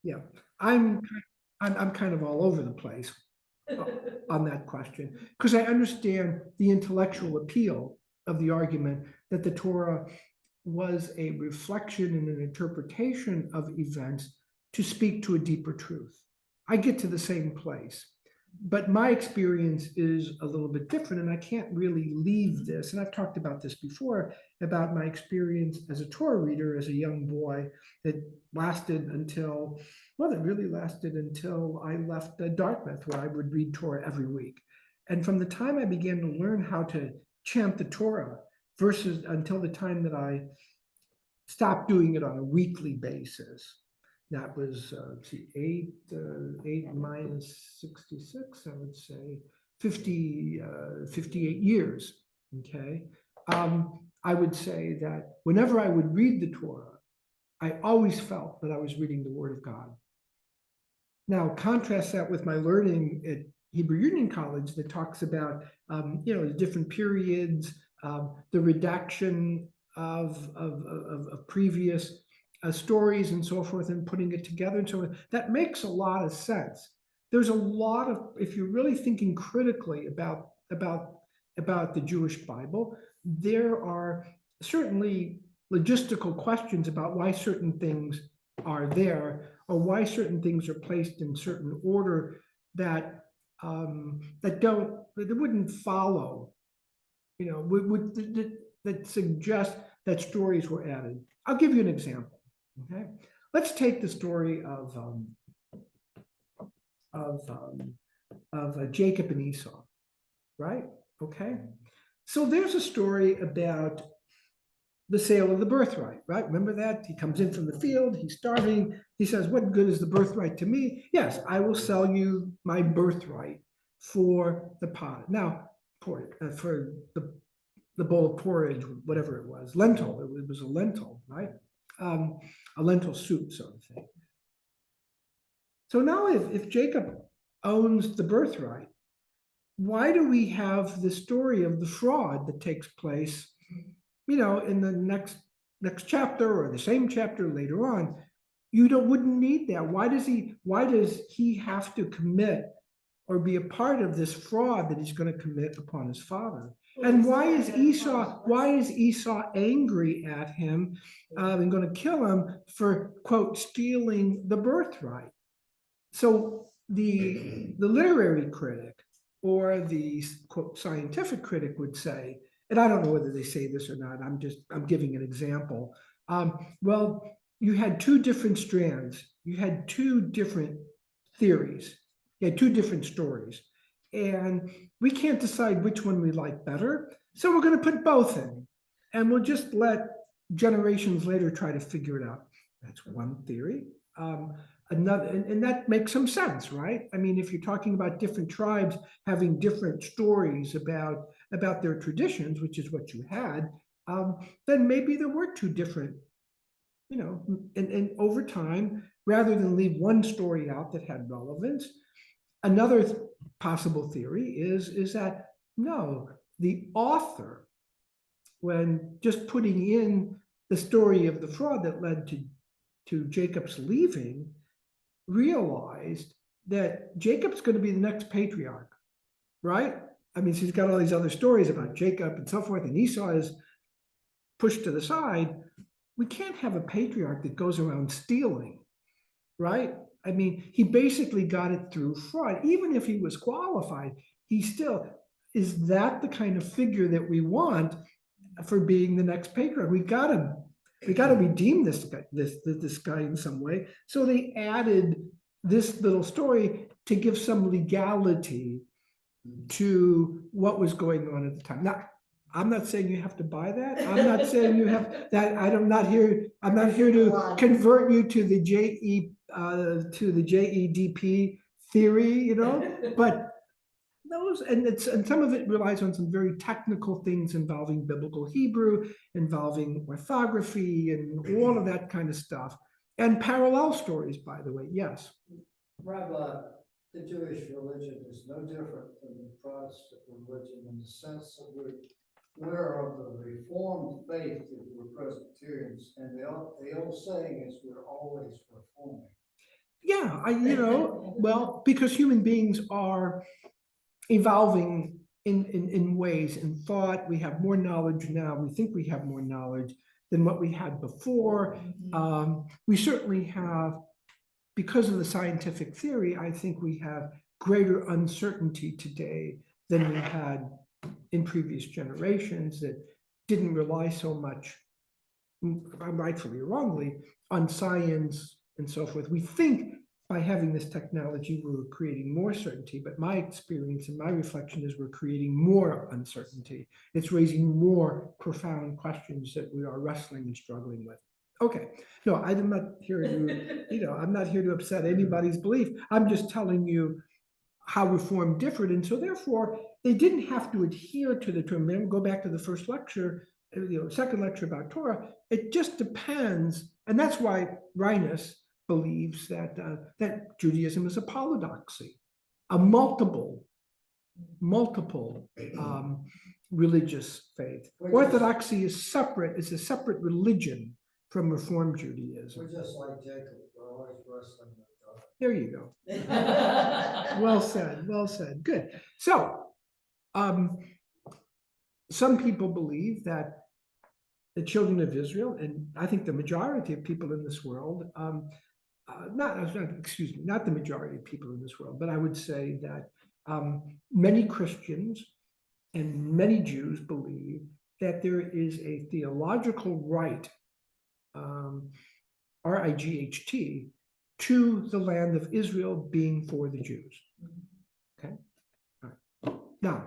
Yeah, I'm, I'm kind of all over the place on that question, because I understand the intellectual appeal of the argument that the Torah was a reflection and an interpretation of events to speak to a deeper truth. I get to the same place. But my experience is a little bit different, and I can't really leave this. And I've talked about this before about my experience as a Torah reader as a young boy that lasted until, well, it really lasted until I left Dartmouth, where I would read Torah every week. And from the time I began to learn how to chant the Torah versus until the time that I stopped doing it on a weekly basis, that was, see, 8 minus 66, I would say 58 years, okay? I would say that whenever I would read the Torah, I always felt that I was reading the Word of God. Now, contrast that with my learning at Hebrew Union College that talks about, the different periods, the redaction of previous stories and so forth, and putting it together and so on. That makes a lot of sense. There's a lot of, if you're really thinking critically about the Jewish Bible, there are certainly logistical questions about why certain things are there, or why certain things are placed in certain order that that wouldn't follow, that suggest that stories were added. I'll give you an example. Okay, let's take the story of Jacob and Esau, right? Okay, so there's a story about the sale of the birthright, right? Remember that? He comes in from the field, he's starving. He says, what good is the birthright to me? Yes, I will sell you my birthright for the pot. Now, for the bowl of porridge, whatever it was, lentil, it was a lentil, right? A lentil soup sort of thing. So now if Jacob owns the birthright, why do we have the story of the fraud that takes place, in the next chapter or the same chapter later on? You wouldn't need that. Why does he have to commit or be a part of this fraud that he's going to commit upon his father? And why is Esau angry at him and going to kill him for, quote, stealing the birthright? So the literary critic or the, quote, scientific critic would say, and I don't know whether they say this or not, I'm giving an example. Well, you had two different strands. You had two different theories. You had two different stories. And we can't decide which one we like better. So we're going to put both in. And we'll just let generations later try to figure it out. That's one theory. Another, and that makes some sense, right? I mean, if you're talking about different tribes having different stories about their traditions, which is what you had, then maybe there were two different, and over time, rather than leave one story out that had relevance, another possible theory is that no, the author, when just putting in the story of the fraud that led to Jacob's leaving, realized that Jacob's going to be the next patriarch, right? I mean, she's got all these other stories about Jacob and so forth, and Esau is pushed to the side. We can't have a patriarch that goes around stealing, right? I mean, he basically got it through fraud. Even if he was qualified, he still, is that the kind of figure that we want for being the next patriarch? We got to redeem this guy in some way. So they added this little story to give some legality to what was going on at the time. Now, I'm not saying you have to buy that. I'm not saying you have that. I'm not here to convert you to the JEDP theory, but those, and some of it relies on some very technical things involving biblical Hebrew, involving orthography, and all of that kind of stuff, and parallel stories, by the way. Yes. Rabbi, the Jewish religion is no different than the Protestant religion in the sense that we're of the Reformed faith that we're Presbyterians, and the old saying is we're always reforming. Yeah, well, because human beings are evolving in ways in thought. We have more knowledge now. We think we have more knowledge than what we had before. We certainly have, because of the scientific theory, I think we have greater uncertainty today than we had in previous generations that didn't rely so much, rightfully or wrongly, on science and so forth. We think by having this technology, we're creating more certainty, but my experience and my reflection is we're creating more uncertainty. It's raising more profound questions that we are wrestling and struggling with. Okay, no, I'm not here to, I'm not here to upset anybody's belief. I'm just telling you how Reform differed. And so therefore, they didn't have to adhere to the term. Go back to the first lecture, second lecture about Torah. It just depends. And that's why Rhinus believes that Judaism is a polydoxy, a multiple religious faith. Orthodoxy is separate, it's a separate religion from Reform Judaism. We're just like Jacob, we're always wrestling with God. There you go. Well said, well said. Good. So, some people believe that the children of Israel, and I think the majority of people in this world, not the majority of people in this world, but I would say that many Christians and many Jews believe that there is a theological right, R-I-G-H-T, to the land of Israel being for the Jews. Okay. All right. Now,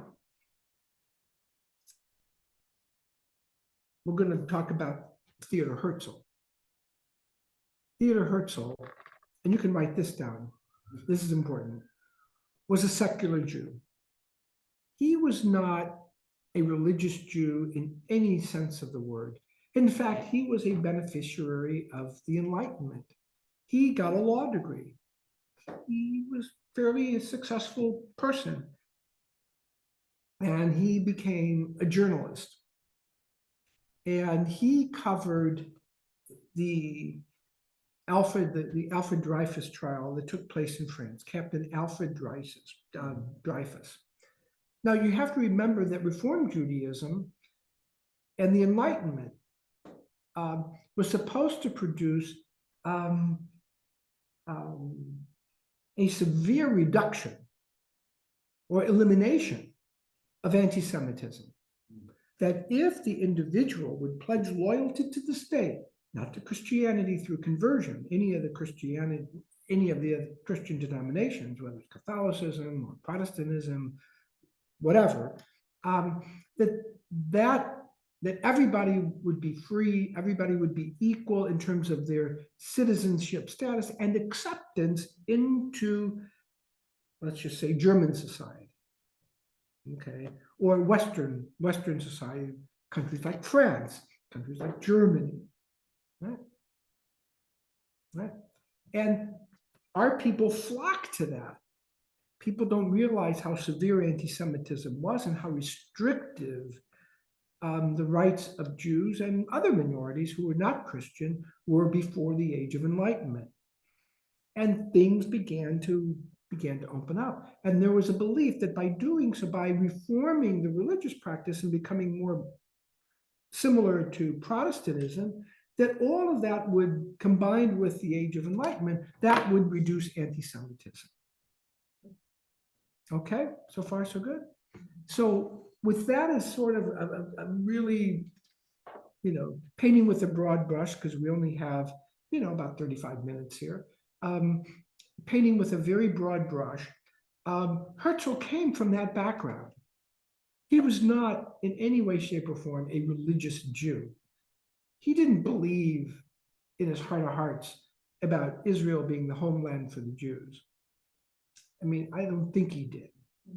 we're going to talk about Theodor Herzl. Theodor Herzl, and you can write this down, this is important, was a secular Jew. He was not a religious Jew in any sense of the word. In fact, he was a beneficiary of the Enlightenment. He got a law degree. He was fairly a successful person. And he became a journalist. And he covered the Alfred Dreyfus trial that took place in France, Captain Alfred Dreyfus. Now, you have to remember that Reform Judaism and the Enlightenment was supposed to produce a severe reduction or elimination of anti-Semitism. That if the individual would pledge loyalty to the state, not to Christianity through conversion, any of the Christian denominations, whether it's Catholicism or Protestantism, whatever, that everybody would be free, everybody would be equal in terms of their citizenship status and acceptance into, let's just say, German society, okay, or Western society, countries like France, countries like Germany, right? Right. And our people flock to that. People don't realize how severe anti-Semitism was and how restrictive the rights of Jews and other minorities who were not Christian were before the Age of Enlightenment. And things began to open up. And there was a belief that by doing so, by reforming the religious practice and becoming more similar to Protestantism, that all of that would, combined with the Age of Enlightenment, that would reduce anti-Semitism. Okay, so far so good. So with that as sort of a really, painting with a broad brush, because we only have, about 35 minutes here, painting with a very broad brush, Herzl came from that background. He was not in any way, shape, or form a religious Jew. He didn't believe in his heart of hearts about Israel being the homeland for the Jews. I mean, I don't think he did.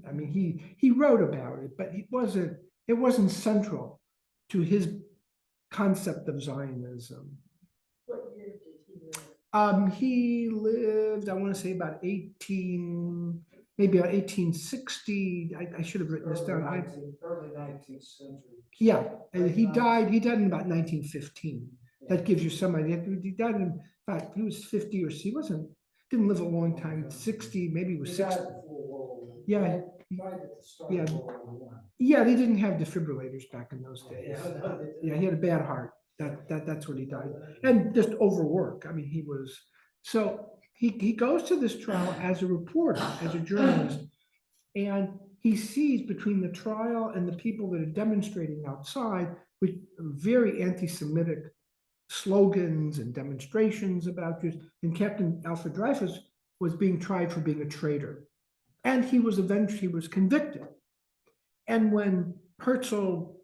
I mean, he wrote about it, but it wasn't central to his concept of Zionism. What year did he live? He lived, I want to say about 1860. I should have written this down. Early 19th century. Yeah, and he died in about 1915. That gives you some idea. He died in fact, he was 50 or he wasn't, didn't live a long time, 60, maybe it was He 60. died before World War. Yeah, Right at the start yeah. of World War I. Yeah, they didn't have defibrillators back in those days. Yeah, no, they didn't. Yeah, he had a bad heart. That's what he died. And just overwork. I mean, he was, so he goes to this trial as a reporter, as a journalist, and he sees between the trial and the people that are demonstrating outside with very anti-Semitic slogans and demonstrations about Jews. And Captain Alfred Dreyfus was being tried for being a traitor. And he was convicted. And when Herzl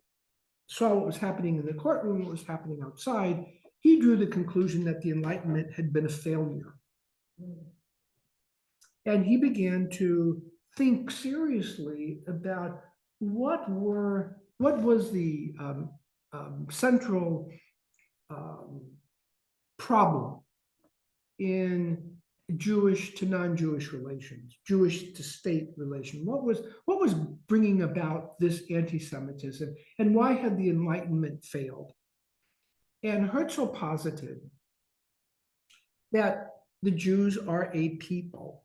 saw what was happening in the courtroom, what was happening outside, he drew the conclusion that the Enlightenment had been a failure. And he began to think seriously about what was the central problem in Jewish to non-Jewish relations, Jewish to state relation. What was bringing about this anti-Semitism, and why had the Enlightenment failed? And Herzl posited that the Jews are a people,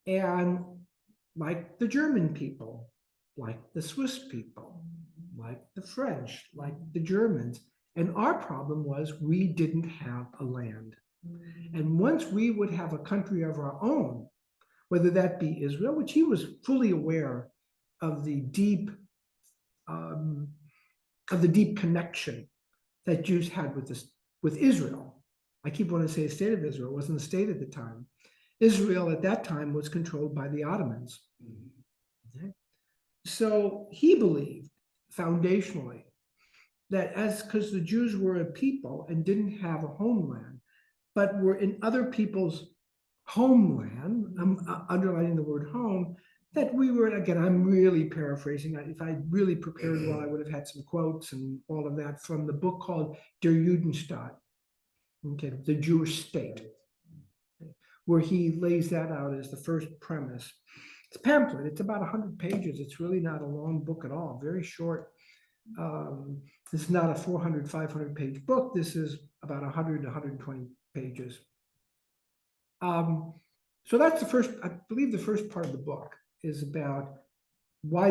and like the German people, like the Swiss people, like the French, like the Germans. And our problem was we didn't have a land. And once we would have a country of our own, whether that be Israel, which he was fully aware of the deep connection that Jews had with Israel. I keep wanting to say the state of Israel. It wasn't a state at the time. Israel at that time was controlled by the Ottomans. Okay? So he believed foundationally that because the Jews were a people and didn't have a homeland, but were in other people's homeland, underlining the word home, that we were, again, I'm really paraphrasing. If I really prepared well, I would have had some quotes and all of that from the book called Der Judenstaat, okay, the Jewish state, where he lays that out as the first premise. It's a pamphlet. It's about 100 pages. It's really not a long book at all, very short. This is not a 400, 500 page book. This is about 100 to 120 pages. So that's the first, I believe the first part of the book is about why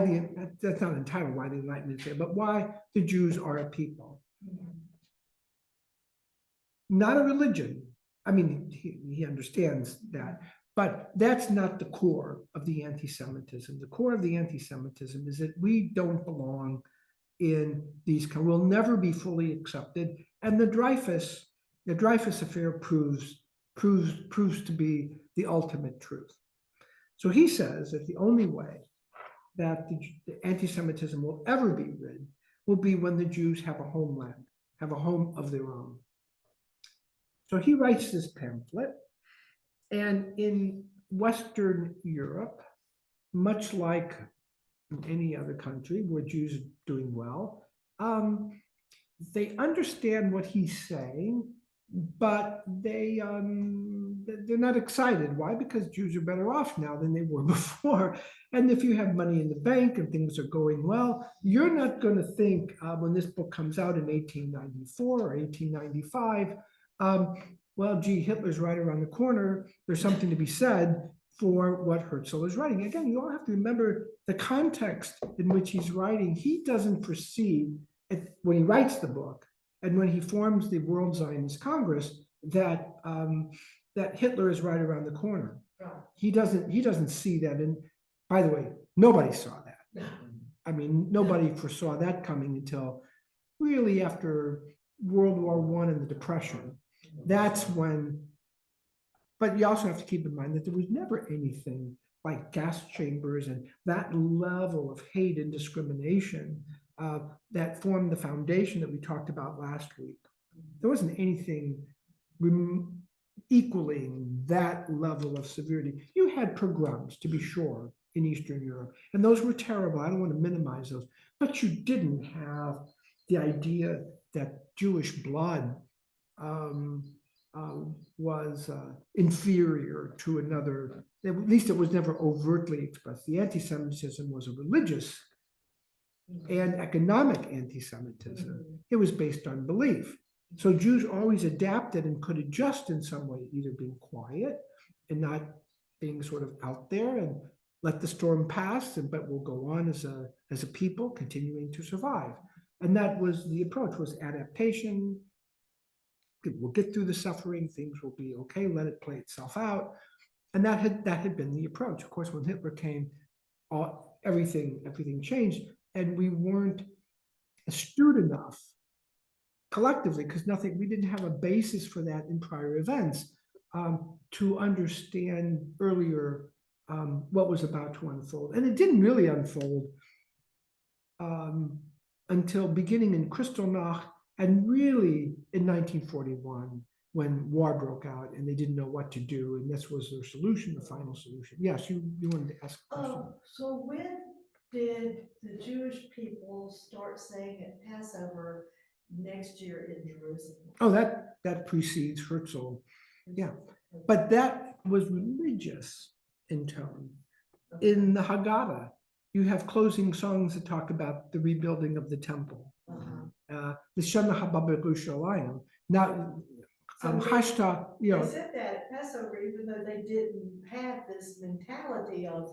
that's not entitled why the Enlightenment failed, but why the Jews are a people. Not a religion. I mean, he understands that, but that's not the core of the anti-Semitism. The core of the anti-Semitism is that we don't belong in these, we'll never be fully accepted. And the Dreyfus affair proves to be the ultimate truth. So he says that the only way that the anti-Semitism will ever be rid will be when the Jews have a homeland, have a home of their own. So he writes this pamphlet, and in Western Europe, much like in any other country where Jews are doing well, they understand what he's saying, but they're not excited. Why? Because Jews are better off now than they were before. And if you have money in the bank and things are going well, you're not going to think when this book comes out in 1894 or 1895, well, gee, Hitler's right around the corner. There's something to be said for what Herzl is writing. Again, you all have to remember the context in which he's writing. He doesn't perceive, when he writes the book, and when he forms the World Zionist Congress, that Hitler is right around the corner. He doesn't see that. And by the way, nobody saw that. I mean, nobody foresaw that coming until really after World War I and the Depression. That's when, but you also have to keep in mind that there was never anything like gas chambers and that level of hate and discrimination that formed the foundation that we talked about last week. There wasn't anything equaling that level of severity. You had pogroms, to be sure, in Eastern Europe, and those were terrible. I don't want to minimize those, but you didn't have the idea that Jewish blood was inferior to another. At least it was never overtly expressed. The anti-Semitism was a religious and economic anti-Semitism. It was based on belief. So Jews always adapted and could adjust in some way, either being quiet and not being sort of out there and let the storm pass, but we'll go on as a people, continuing to survive. And that was the approach, was adaptation. We'll get through the suffering, things will be okay, let it play itself out. And that had been the approach. Of course, when Hitler came, everything changed, and we weren't astute enough collectively, because we didn't have a basis for that in prior events, to understand earlier what was about to unfold. And it didn't really unfold until beginning in Kristallnacht, and really in 1941, when war broke out and they didn't know what to do, and this was their solution, the final solution. Yes, you wanted to ask a question. So when did the Jewish people start saying at Passover next year in Jerusalem? Oh, that precedes Herzl. Yeah, but that was religious in tone. In the Haggadah, you have closing songs that talk about the rebuilding of the temple. The Shana Haba B'Yerushalayim. Now, Hashta, you know. They said that at Passover, even though they didn't have this mentality of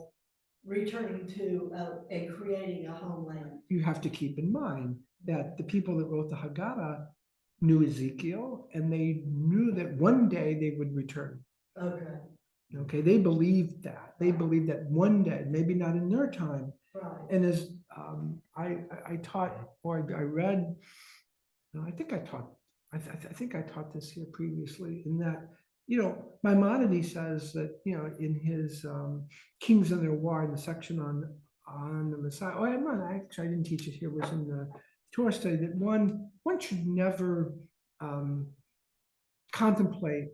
returning to and creating a homeland. You have to keep in mind that the people that wrote the Haggadah knew Ezekiel, and they knew that one day they would return. Okay, they believed that. They believed that one day, maybe not in their time. Right. And as I taught, or I read, no, I think I taught, I think I taught this here previously, in that, you know, Maimonides says that, you know, in his Kings and Their War, in the section on the Messiah, oh, I'm not, actually, I didn't teach it here, it was in the Torah study, that one should never contemplate,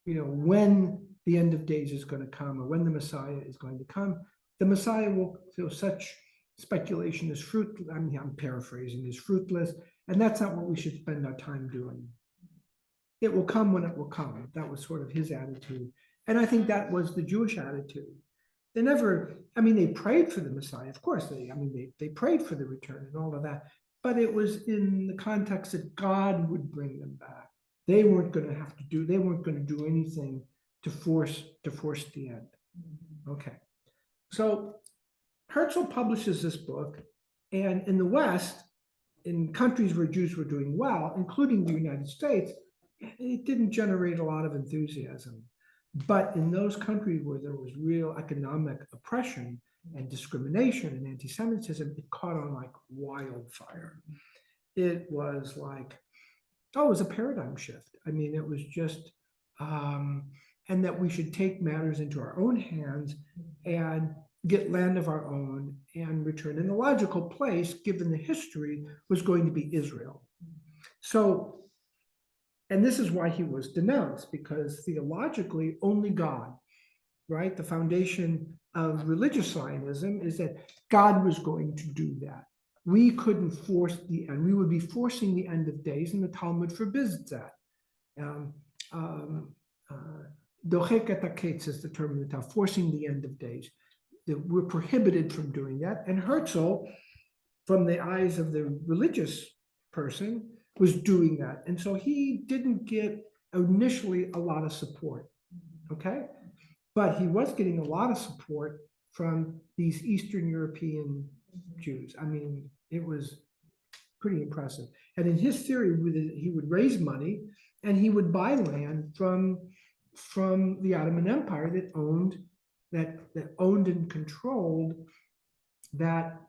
you know, when the end of days is going to come, or when the Messiah is going to come. The Messiah will feel such speculation is fruitless. I mean, I'm paraphrasing, is fruitless, and that's not what we should spend our time doing. It will come when it will come. That was sort of his attitude, and I think that was the Jewish attitude. They never, I mean, they prayed for the Messiah, of course. They prayed for the return and all of that, but it was in the context that God would bring them back. They weren't going to do anything to force the end. Okay. So Herzl publishes this book, and in the West, in countries where Jews were doing well, including the United States, it didn't generate a lot of enthusiasm. But in those countries where there was real economic oppression and discrimination and anti-Semitism, it caught on like wildfire. It was like, oh, it was a paradigm shift. I mean, it was just, and that we should take matters into our own hands and get land of our own and return. And the logical place, given the history, was going to be Israel. So, and this is why he was denounced, because theologically, only God, right? The foundation of religious Zionism is that God was going to do that. We couldn't force the end. We would be forcing the end of days, and the Talmud forbids that. Dochek et haketz is the term in the Talmud, forcing the end of days. We're prohibited from doing that. And Herzl, from the eyes of the religious person, was doing that. And so he didn't get initially a lot of support, okay? But he was getting a lot of support from these Eastern European Jews. I mean, it was pretty impressive. And in his theory, he would raise money and he would buy land from the Ottoman Empire that owned and controlled that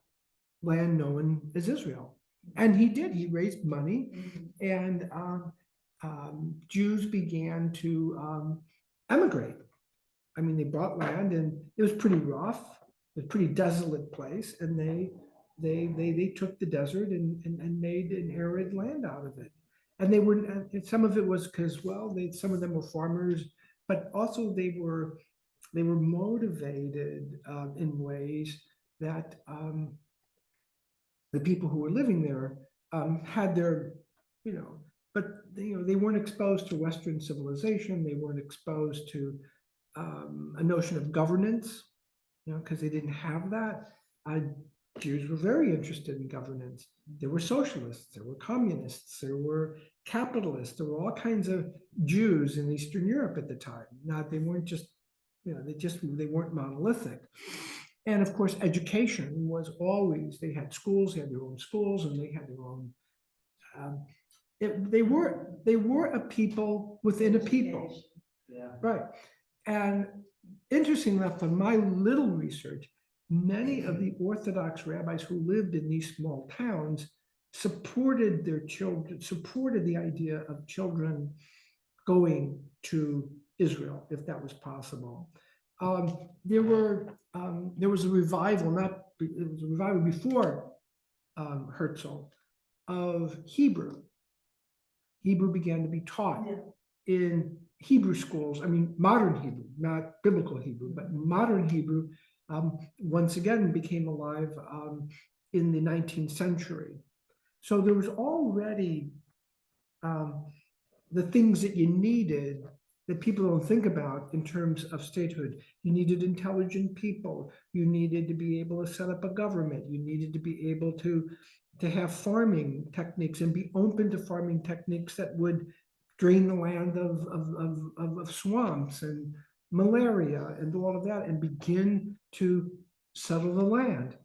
land known as Israel. And he did. He raised money, and Jews began to emigrate. I mean, they bought land, and it was pretty rough. It was a pretty desolate place, and they took the desert and made an arid land out of it. And they were, some of it was because, well, some of them were farmers, but also they were motivated in ways that the people who were living there had their, but they weren't exposed to Western civilization. They weren't exposed to a notion of governance, because they didn't have that. Jews were very interested in governance. There were socialists, there were communists, there were capitalists, there were all kinds of Jews in Eastern Europe at the time. Now, they weren't just, they weren't monolithic. And of course, education was always, they had schools, they had their own schools, and they had their own, they were a people within a people, Yeah. right? And interesting enough, from my little research, many of the Orthodox rabbis who lived in these small towns supported their children, supported the idea of children going to Israel, if that was possible. There was a revival, it was a revival before Herzl, of Hebrew. Hebrew began to be taught in Hebrew schools. I mean, modern Hebrew, not biblical Hebrew, but modern Hebrew once again became alive in the 19th century. So there was already the things that you needed that people don't think about in terms of statehood. You needed intelligent people. You needed to be able to set up a government. You needed to be able to have farming techniques and be open to farming techniques that would drain the land of swamps and malaria and all of that, and begin to settle the land.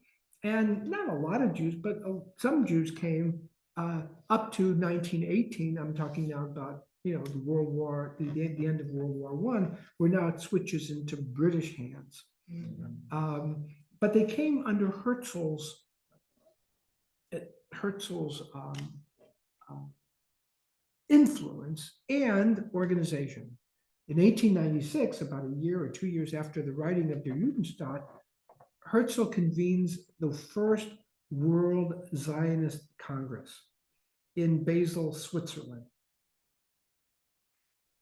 And not a lot of Jews, but some Jews came up to 1918. I'm talking now about the the end of World War I, where now it switches into British hands. But they came under Herzl's influence and organization. In 1896, about a year or 2 years after the writing of Der Judenstaat, Herzl convenes the first World Zionist Congress in Basel, Switzerland.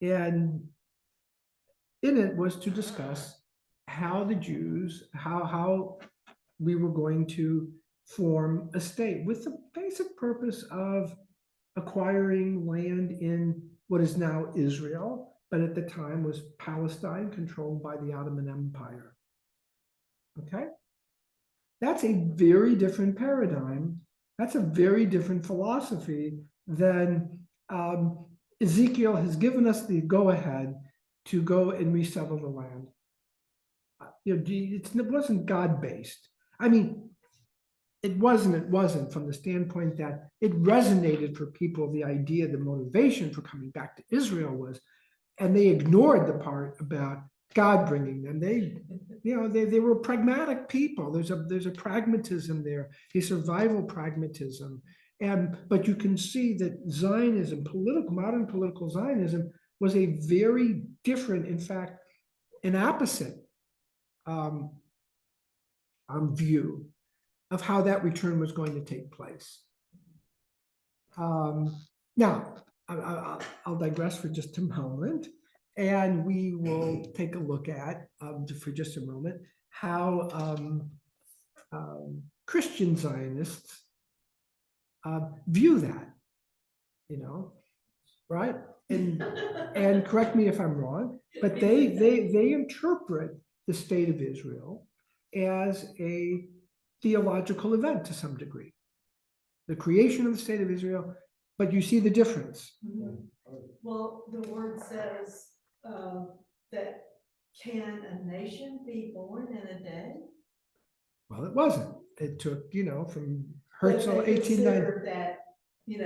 And in it was to discuss how the Jews, how we were going to form a state with the basic purpose of acquiring land in what is now Israel, but at the time was Palestine, controlled by the Ottoman Empire. Okay? That's a very different paradigm. That's a very different philosophy than Ezekiel has given us the go-ahead to go and resettle the land. It wasn't God-based. I mean, it wasn't from the standpoint that it resonated for people, the idea, the motivation for coming back to Israel was, and they ignored the part about God bringing them. They were pragmatic people. There's a pragmatism there, a survival pragmatism. But you can see that Zionism, modern political Zionism, was a very different, in fact, an opposite view of how that return was going to take place. Now, I'll digress for just a moment, and we will take a look at, for just a moment, how Christian Zionists view that, right? And correct me if I'm wrong, but they interpret the state of Israel as a theological event to some degree. The creation of the state of Israel, but you see the difference. Well, the word says that can a nation be born in a day? Well, it wasn't. It took, from But Herzl, they 1890. considered that, in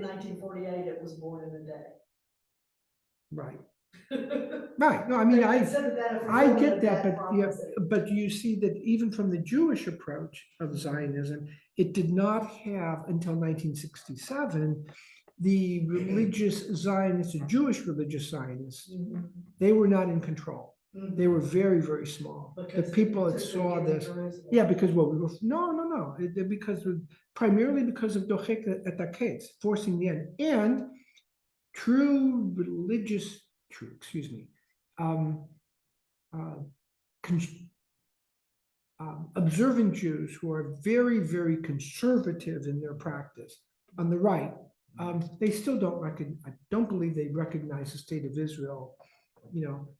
1948, it was born in a day. Right. Right. No, I mean, I get that, but you see that even from the Jewish approach of Zionism, it did not have until 1967 the religious Zionists, the Jewish religious Zionists. They were not in control. They were very, very small. The people that saw this, because primarily because of Dochek et Haketz, forcing the end, and observant Jews who are very, very conservative in their practice on the right, they still I don't believe they recognize the state of Israel.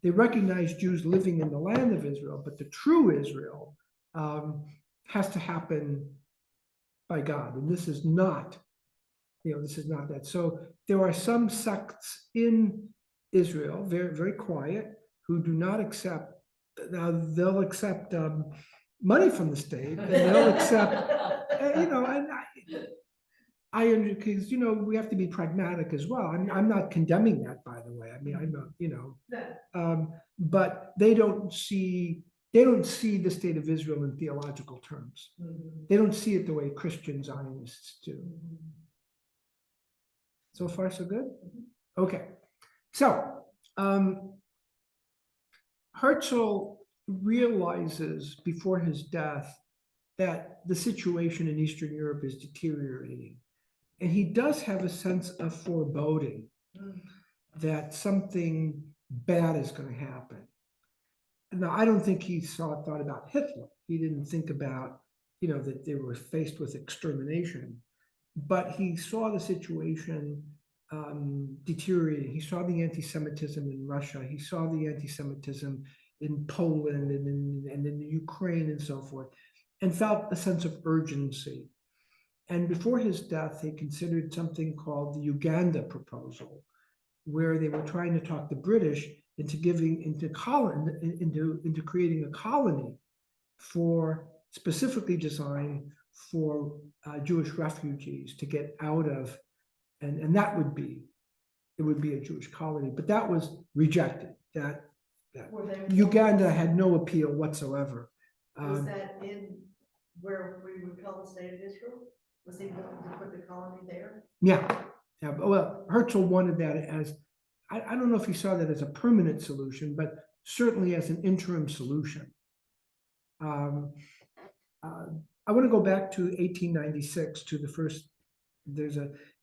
They recognize Jews living in the land of Israel, but the true Israel has to happen by God. And this is not, this is not that. So there are some sects in Israel, very, very quiet, who do not accept, now they'll accept money from the state, and they'll accept, and because, we have to be pragmatic as well. I'm not condemning that, by the way. I mean, I'm not, but they don't see the state of Israel in theological terms. They don't see it the way Christian Zionists do. So far, so good? Okay. So, Herzl realizes before his death that the situation in Eastern Europe is deteriorating. And he does have a sense of foreboding that something bad is going to happen. Now, I don't think he thought about Hitler. He didn't think about, that they were faced with extermination. But he saw the situation deteriorating. He saw the anti-Semitism in Russia. He saw the anti-Semitism in Poland and in the Ukraine and so forth, and felt a sense of urgency. And before his death, he considered something called the Uganda proposal, where they were trying to talk the British into creating a colony specifically designed for Jewish refugees to get out of, and it would be a Jewish colony, but that was rejected. That Uganda had no appeal whatsoever. Was that in where we would call the state of Israel? Was he willing to put the colony there? Yeah. Well, Herzl wanted that as, I don't know if he saw that as a permanent solution, but certainly as an interim solution. I want to go back to 1896 to the first.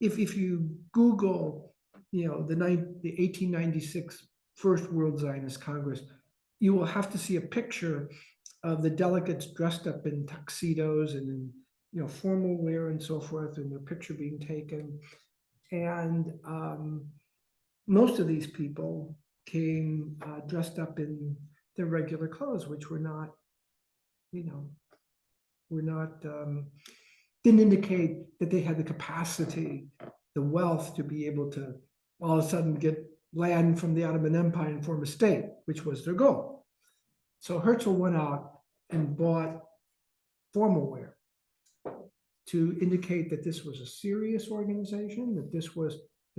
If you Google, the 1896 First World Zionist Congress, you will have to see a picture of the delegates dressed up in tuxedos and in formal wear and so forth, and their picture being taken. And most of these people came dressed up in their regular clothes, which were not, didn't indicate that they had the capacity, the wealth to be able to all of a sudden get land from the Ottoman Empire and form a state, which was their goal. So Herzl went out and bought formal wear to indicate that this was a serious organization, that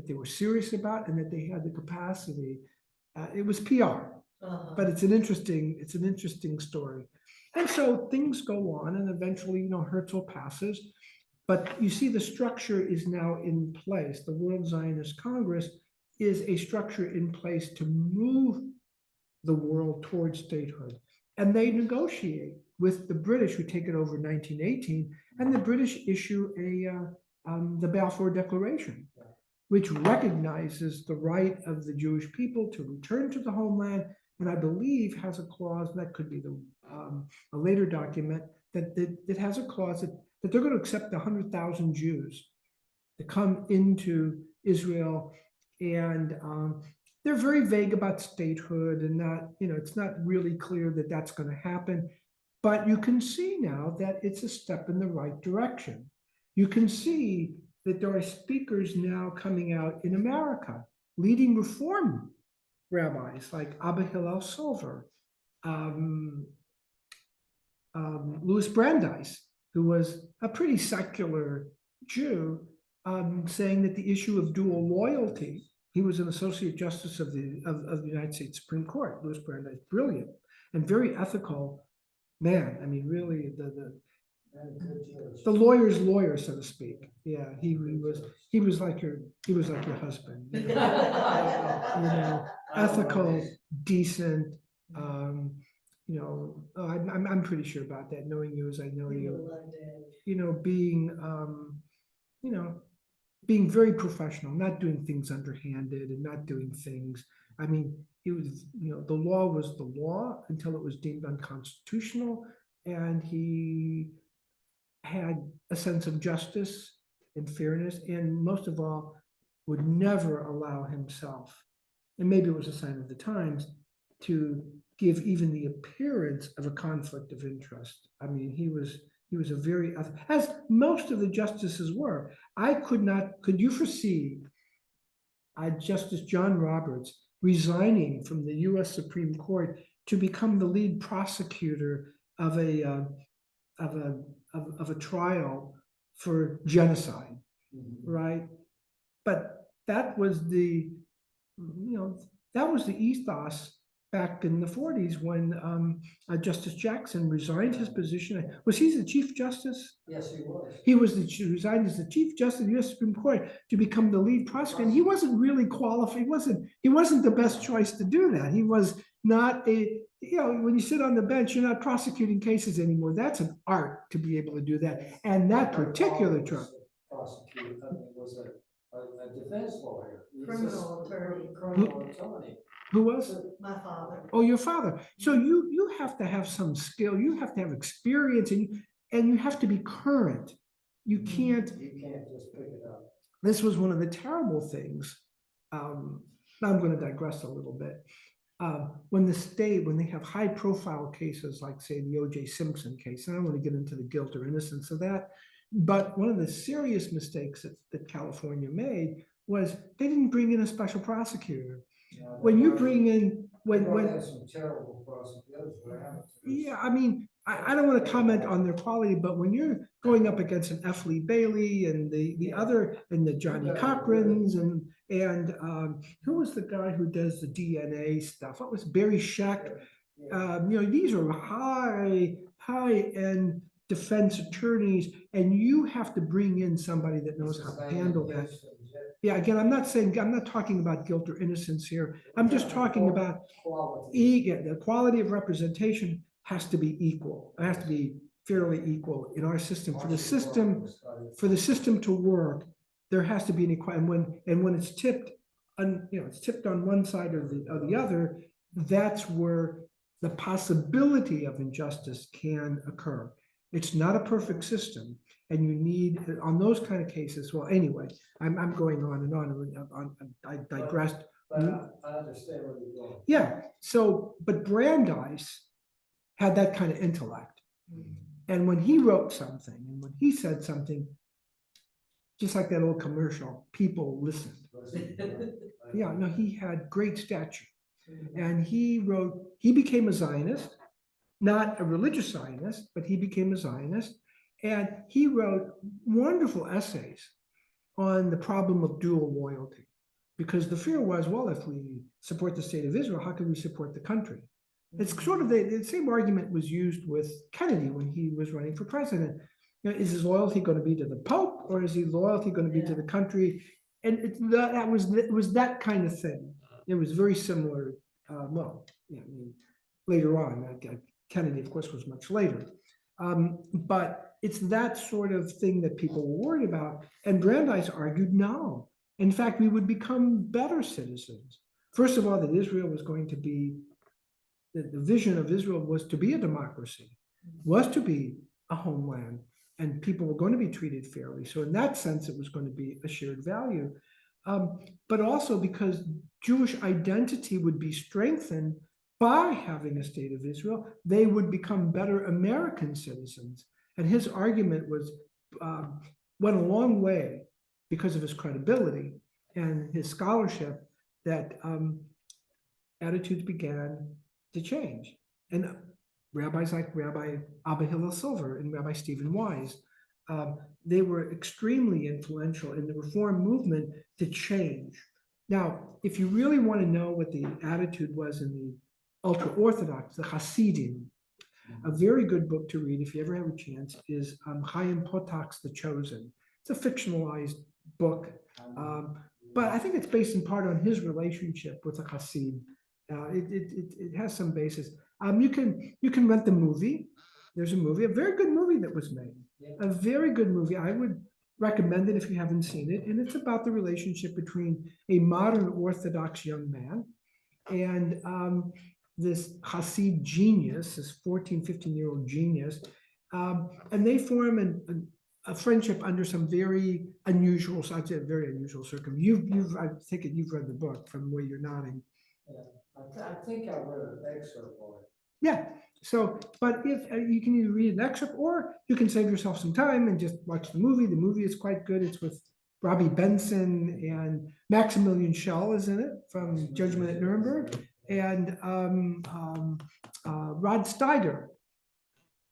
they were serious about, and that they had the capacity. It was PR, but it's an interesting story. And so things go on, and eventually, Herzl passes. But you see, the structure is now in place. The World Zionist Congress is a structure in place to move the world towards statehood. And they negotiate with the British, who take it over in 1918, and the British issue the Balfour Declaration, which recognizes the right of the Jewish people to return to the homeland, and I believe has a clause, that could be a later document, that has a clause that they're going to accept 100,000 Jews to come into Israel, and they're very vague about statehood, and not, it's not really clear that that's going to happen. But you can see now that it's a step in the right direction. You can see that there are speakers now coming out in America, leading reform rabbis like Abba Hillel Silver, Louis Brandeis, who was a pretty secular Jew, saying that the issue of dual loyalty, he was an associate justice of the United States Supreme Court. Louis Brandeis, brilliant and very ethical man. I mean, really, the lawyer's lawyer, so to speak. Yeah, he was like your husband. Ethical, decent. I'm pretty sure about that, knowing you as I know you. Being very professional, not doing things underhanded, and not doing things. I mean, it was, the law was the law until it was deemed unconstitutional, and he had a sense of justice and fairness, and most of all, would never allow himself, and maybe it was a sign of the times, to give even the appearance of a conflict of interest. I mean, he was He was a very, as most of the justices were. Could you foresee Justice John Roberts resigning from the US Supreme Court to become the lead prosecutor of a trial for genocide, right? But that was the ethos back in the 40s when Justice Jackson resigned his position. Was he the Chief Justice? Yes, he was. He resigned as the Chief Justice of the U.S. Supreme Court to become the lead prosecutor. And he wasn't really qualified. He wasn't the best choice to do that. He was not when you sit on the bench, you're not prosecuting cases anymore. That's an art to be able to do that. And that particular trial. Was a defense lawyer. Criminal attorney. Criminal attorney. Who was? My father. Oh, your father. So you have to have some skill. You have to have experience, and you have to be current. You can't just pick it up. This was one of the terrible things. Now I'm going to digress a little bit. When they have high profile cases like, say, the O.J. Simpson case, and I don't want to get into the guilt or innocence of that, but one of the serious mistakes that California made was they didn't bring in a special prosecutor. When you bring in, when some terrible prosecutors. yeah, I mean, I don't want to comment on their quality, but when you're going up against an F. Lee Bailey and the other, and the Johnny Cochrans and who was the guy who does the DNA stuff? What was Barry Scheck? These are high end defense attorneys, and you have to bring in somebody that knows how to handle that. Yeah, again, I'm not talking about guilt or innocence here. I'm just talking about the quality of representation has to be equal. It has to be fairly equal in our system. For the system to work, there has to be an equality. And when it's tipped on one side or the other, that's where the possibility of injustice can occur. It's not a perfect system. And you need, on those kind of cases, well, anyway, I'm going on and on. I digressed. But I understand where you're going. Yeah. So, but Brandeis had that kind of intellect. And when he wrote something and when he said something, just like that old commercial, people listened. Yeah, no, he had great stature. And he became a Zionist, not a religious Zionist, but he became a Zionist. And he wrote wonderful essays on the problem of dual loyalty, because the fear was, well, if we support the state of Israel, how can we support the country? It's sort of the same argument was used with Kennedy when he was running for president. Is his loyalty going to be to the Pope, or is his loyalty going to be to the country? And it was that kind of thing. It was very similar. Later on, Kennedy, of course, was much later. But it's that sort of thing that people were worried about. And Brandeis argued, no. In fact, we would become better citizens. First of all, that Israel was going to be, the vision of Israel was to be a democracy, was to be a homeland, and people were going to be treated fairly. So in that sense, it was going to be a shared value. But also because Jewish identity would be strengthened by having a state of Israel, they would become better American citizens. And his argument went a long way because of his credibility and his scholarship, that attitudes began to change. And rabbis like Rabbi Abba Hillel Silver and Rabbi Stephen Wise, they were extremely influential in the Reform movement to change. Now, if you really want to know what the attitude was in the ultra-Orthodox, the Hasidim, a very good book to read if you ever have a chance is Chaim Potak's The Chosen. It's a fictionalized book, but I think it's based in part on his relationship with the Hasid. It has some basis. You can rent the movie. There's a movie, a very good movie that was made. A very good movie. I would recommend it if you haven't seen it. And it's about the relationship between a modern Orthodox young man and this Hasid genius, this 14, 15-year-old genius. And they form a friendship under some very unusual, I'd say very unusual circumstances. I take it you've read the book from where you're nodding. Yeah, I think I read an excerpt of it. Yeah, so, but if, you can either read an excerpt, or you can save yourself some time and just watch the movie. The movie is quite good. It's with Robbie Benson, and Maximilian Schell is in it from Judgment at Nuremberg, and Rod Steiger.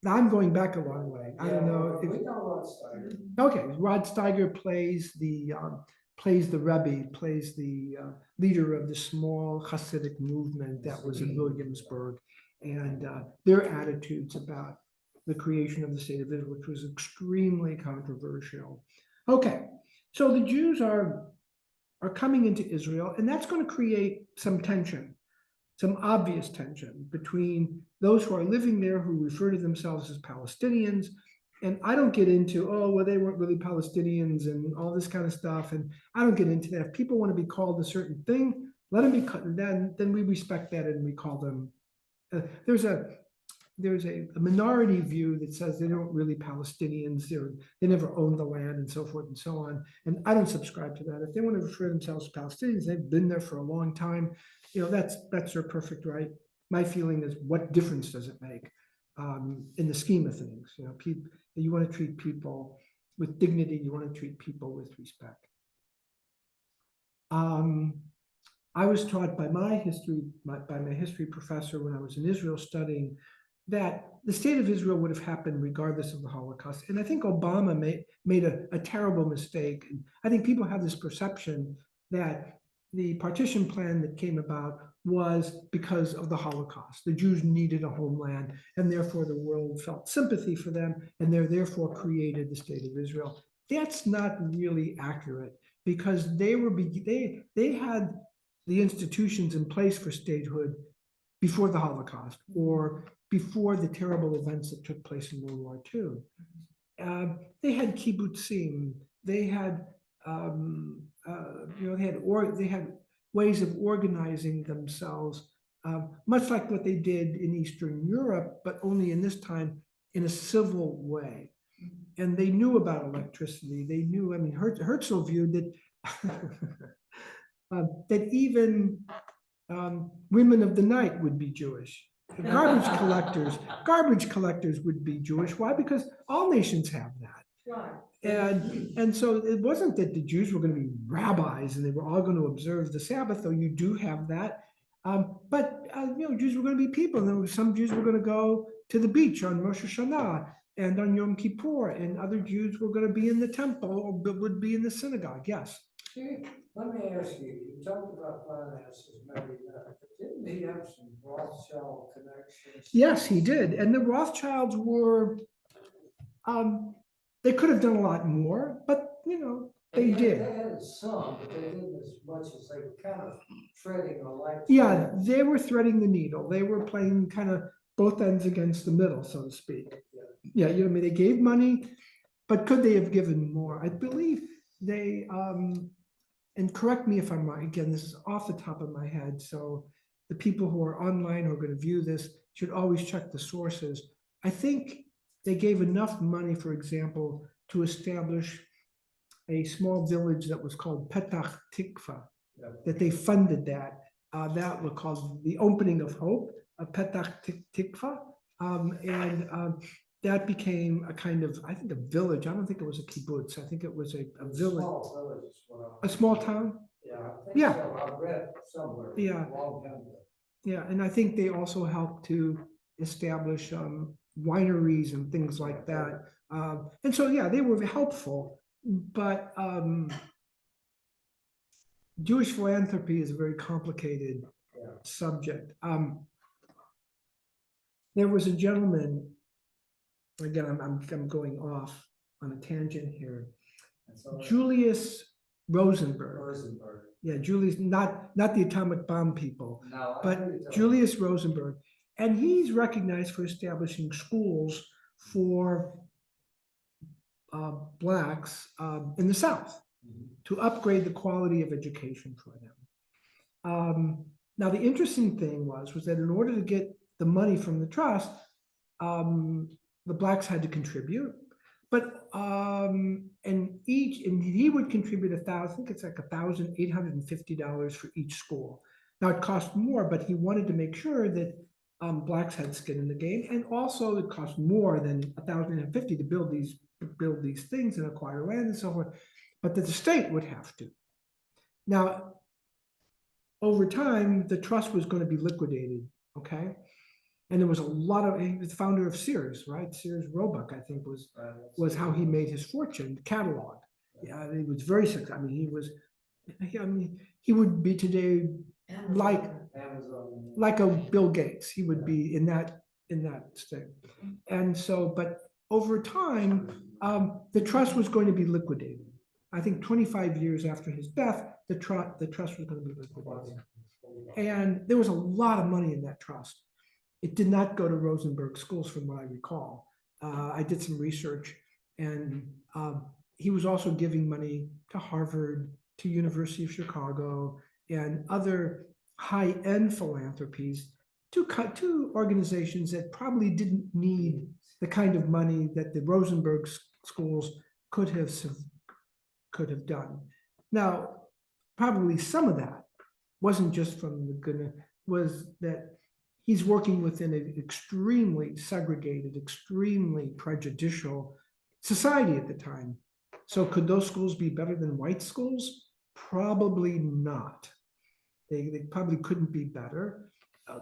Now, I'm going back a long way. I don't know We if, know Rod Steiger. okay, Rod Steiger plays the Rebbe, plays the leader of the small Hasidic movement that was in Williamsburg, and their attitudes about the creation of the state of Israel, which was extremely controversial. Okay, so the Jews are coming into Israel, and that's going to create some tension, some obvious tension between those who are living there who refer to themselves as Palestinians. And I don't get into, oh, well, they weren't really Palestinians and all this kind of stuff. And I don't get into that. If people want to be called a certain thing, let them be, then we respect that and we call them. There's a minority view that says they don't really Palestinians, they never owned the land and so forth and so on. And I don't subscribe to that. If they want to refer themselves as Palestinians, they've been there for a long time. That's their perfect right. My feeling is, what difference does it make in the scheme of things? You want to treat people with dignity. You want to treat people with respect. I was taught by my history professor when I was in Israel studying that the state of Israel would have happened regardless of the Holocaust. And I think Obama made a terrible mistake. And I think people have this perception that the partition plan that came about was because of the Holocaust. The Jews needed a homeland, and therefore the world felt sympathy for them, and therefore created the state of Israel. That's not really accurate, because they had the institutions in place for statehood before the Holocaust, or before the terrible events that took place in World War II. They had kibbutzim. They had they had ways of organizing themselves, much like what they did in Eastern Europe, but only in this time in a civil way. And they knew about electricity. They knew. I mean, Herzl viewed that that even women of the night would be Jewish. Garbage collectors would be Jewish. Why? Because all nations have that. Right. And so it wasn't that the Jews were going to be rabbis and they were all going to observe the Sabbath, though you do have that. But Jews were going to be people. And some Jews were going to go to the beach on Rosh Hashanah and on Yom Kippur, and other Jews were going to be in the temple or would be in the synagogue. Yes. Let me ask you, you talked about finances, maybe didn't he have some Rothschild connections? Yes, he did. And the Rothschilds were, they could have done a lot more, but they did. They had some, but they didn't as much as they were kind of threading a light. Yeah, they were threading the needle. They were playing kind of both ends against the middle, so to speak. Yeah, I mean, they gave money, but could they have given more? I believe they, and correct me if I'm wrong, again, this is off the top of my head, so the people who are online who are going to view this should always check the sources. I think they gave enough money, for example, to establish a small village that was called Petach Tikva, that they funded that. That was called the Opening of Hope, Petach Tikva, and that became a kind of, I think, a village. I don't think it was a kibbutz. I think it was a village. A small town? Yeah. Yeah. So. I read somewhere. Yeah. Yeah, and I think they also helped to establish wineries and things like that. And so, yeah, they were helpful, but Jewish philanthropy is a very complicated subject. There was a gentleman, again, I'm going off on a tangent here. Julius Rosenberg. Yeah, Julius, not the atomic bomb people, No, but Julius Rosenberg. And he's recognized for establishing schools for Blacks in the South to upgrade the quality of education for them. Now, the interesting thing was that in order to get the money from the trust, the Blacks had to contribute, but and he would contribute I think it's like $1,850 for each school. Now it cost more, but he wanted to make sure that blacks had skin in the game, and also it cost more than $1,050 to build these things and acquire land and so forth, but that the state would have to. Now, over time, the trust was going to be liquidated, okay? And there was a lot of, he was the founder of Sears, right? Sears Roebuck, I think, was how he made his fortune, catalog. Yeah, he was very successful. I mean, he would be today like a Bill Gates. He would be in that state. And so, but over time, the trust was going to be liquidated. I think 25 years after his death, the trust was going to be liquidated. And there was a lot of money in that trust. It did not go to Rosenberg schools, from what I recall. I did some research, and he was also giving money to Harvard, to University of Chicago, and other high-end philanthropies to organizations that probably didn't need the kind of money that the Rosenberg schools could have done. Now, probably some of that wasn't just from was that he's working within an extremely segregated, extremely prejudicial society at the time. So could those schools be better than white schools? Probably not. They probably couldn't be better.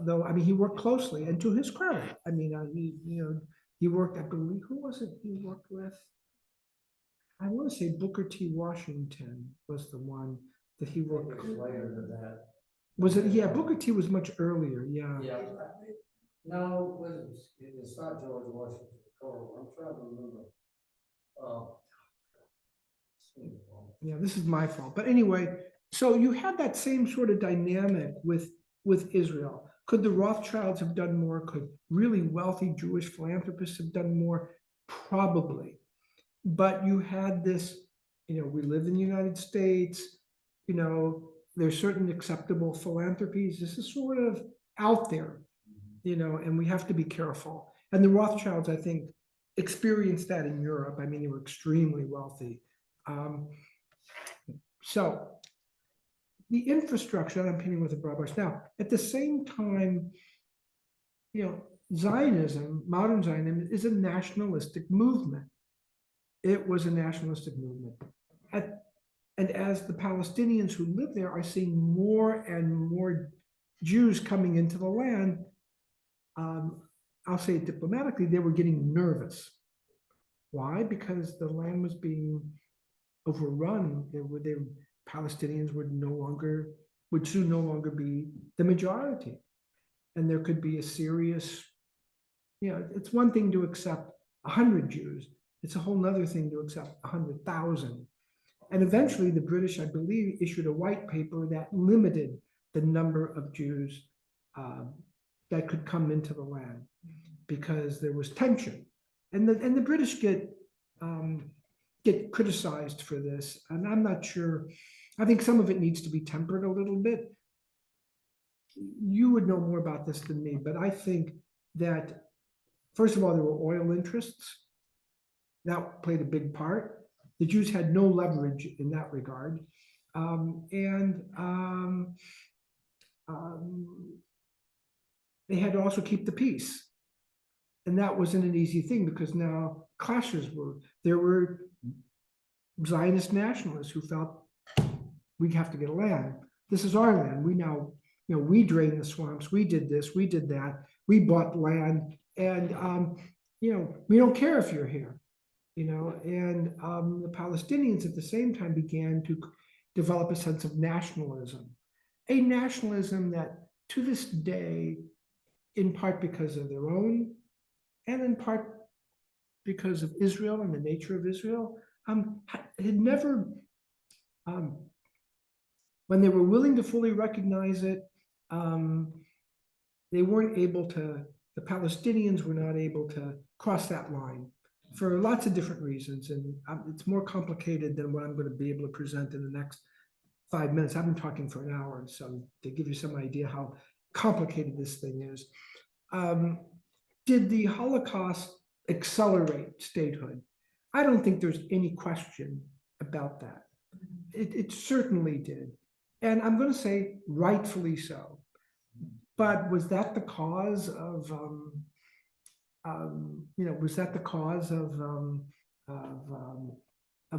Though, I mean, he worked closely, and to his credit, I mean, he worked, I believe, who was it he worked with? I want to say Booker T. Washington was the one that he worked with. Later than that. Was it? Yeah, Booker T was much earlier. Yeah. Yeah. No, it's not George Washington Carver. I'm trying to remember. Yeah, this is my fault. But anyway, so you had that same sort of dynamic with Israel. Could the Rothschilds have done more? Could really wealthy Jewish philanthropists have done more? Probably. But you had this, we live in the United States, there's certain acceptable philanthropies. This is sort of out there, and we have to be careful. And the Rothschilds, I think, experienced that in Europe. I mean, they were extremely wealthy. So the infrastructure, I'm painting with a broad brush. Now, at the same time, Zionism, modern Zionism, is a nationalistic movement. It was a nationalistic movement. And as the Palestinians who live there are seeing more and more Jews coming into the land, I'll say it diplomatically, they were getting nervous. Why? Because the land was being overrun. Palestinians would soon no longer be the majority. And there could be a serious, it's one thing to accept 100 Jews. It's a whole nother thing to accept 100,000. And eventually the British, I believe, issued a white paper that limited the number of Jews that could come into the land because there was tension. And the British get criticized for this. And I'm not sure, I think some of it needs to be tempered a little bit. You would know more about this than me, but I think that, first of all, there were oil interests. That played a big part. The Jews had no leverage in that regard. They had to also keep the peace. And that wasn't an easy thing because now there were Zionist nationalists who felt we have to get land. This is our land. We now, we drained the swamps. We did this, we did that. We bought land and, we don't care if you're here. And the Palestinians at the same time began to develop a sense of nationalism, a nationalism that to this day, in part because of their own, and in part because of Israel and the nature of Israel, had never, when they were willing to fully recognize it, they weren't able to, the Palestinians were not able to cross that line. For lots of different reasons, and it's more complicated than what I'm going to be able to present in the next 5 minutes. I've been talking for an hour, so to give you some idea how complicated this thing is. Did the Holocaust accelerate statehood? I don't think there's any question about that. It certainly did, and I'm going to say rightfully so. But was that the cause of, was that the cause of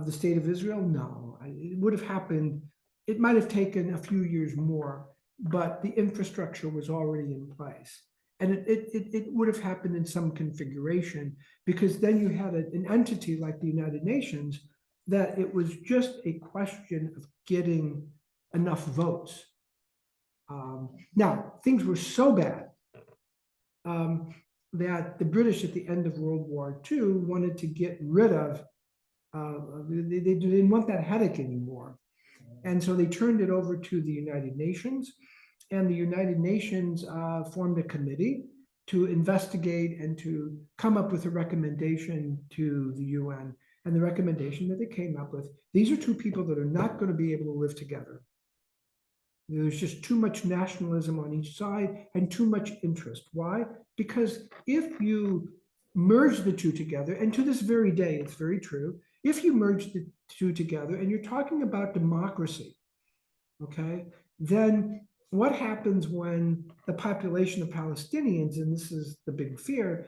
the state of Israel? No, it would have happened. It might have taken a few years more, but the infrastructure was already in place. And it would have happened in some configuration, because then you had an entity like the United Nations that it was just a question of getting enough votes. Now, things were so bad that the British at the end of World War II wanted to get rid of, they didn't want that headache anymore. And so they turned it over to the United Nations, and the United Nations formed a committee to investigate and to come up with a recommendation to the UN. And the recommendation that they came up with, these are two people that are not going to be able to live together. There's just too much nationalism on each side and too much interest. Why? Because if you merge the two together, and to this very day, it's very true, if you merge the two together and you're talking about democracy, okay, then what happens when the population of Palestinians, and this is the big fear,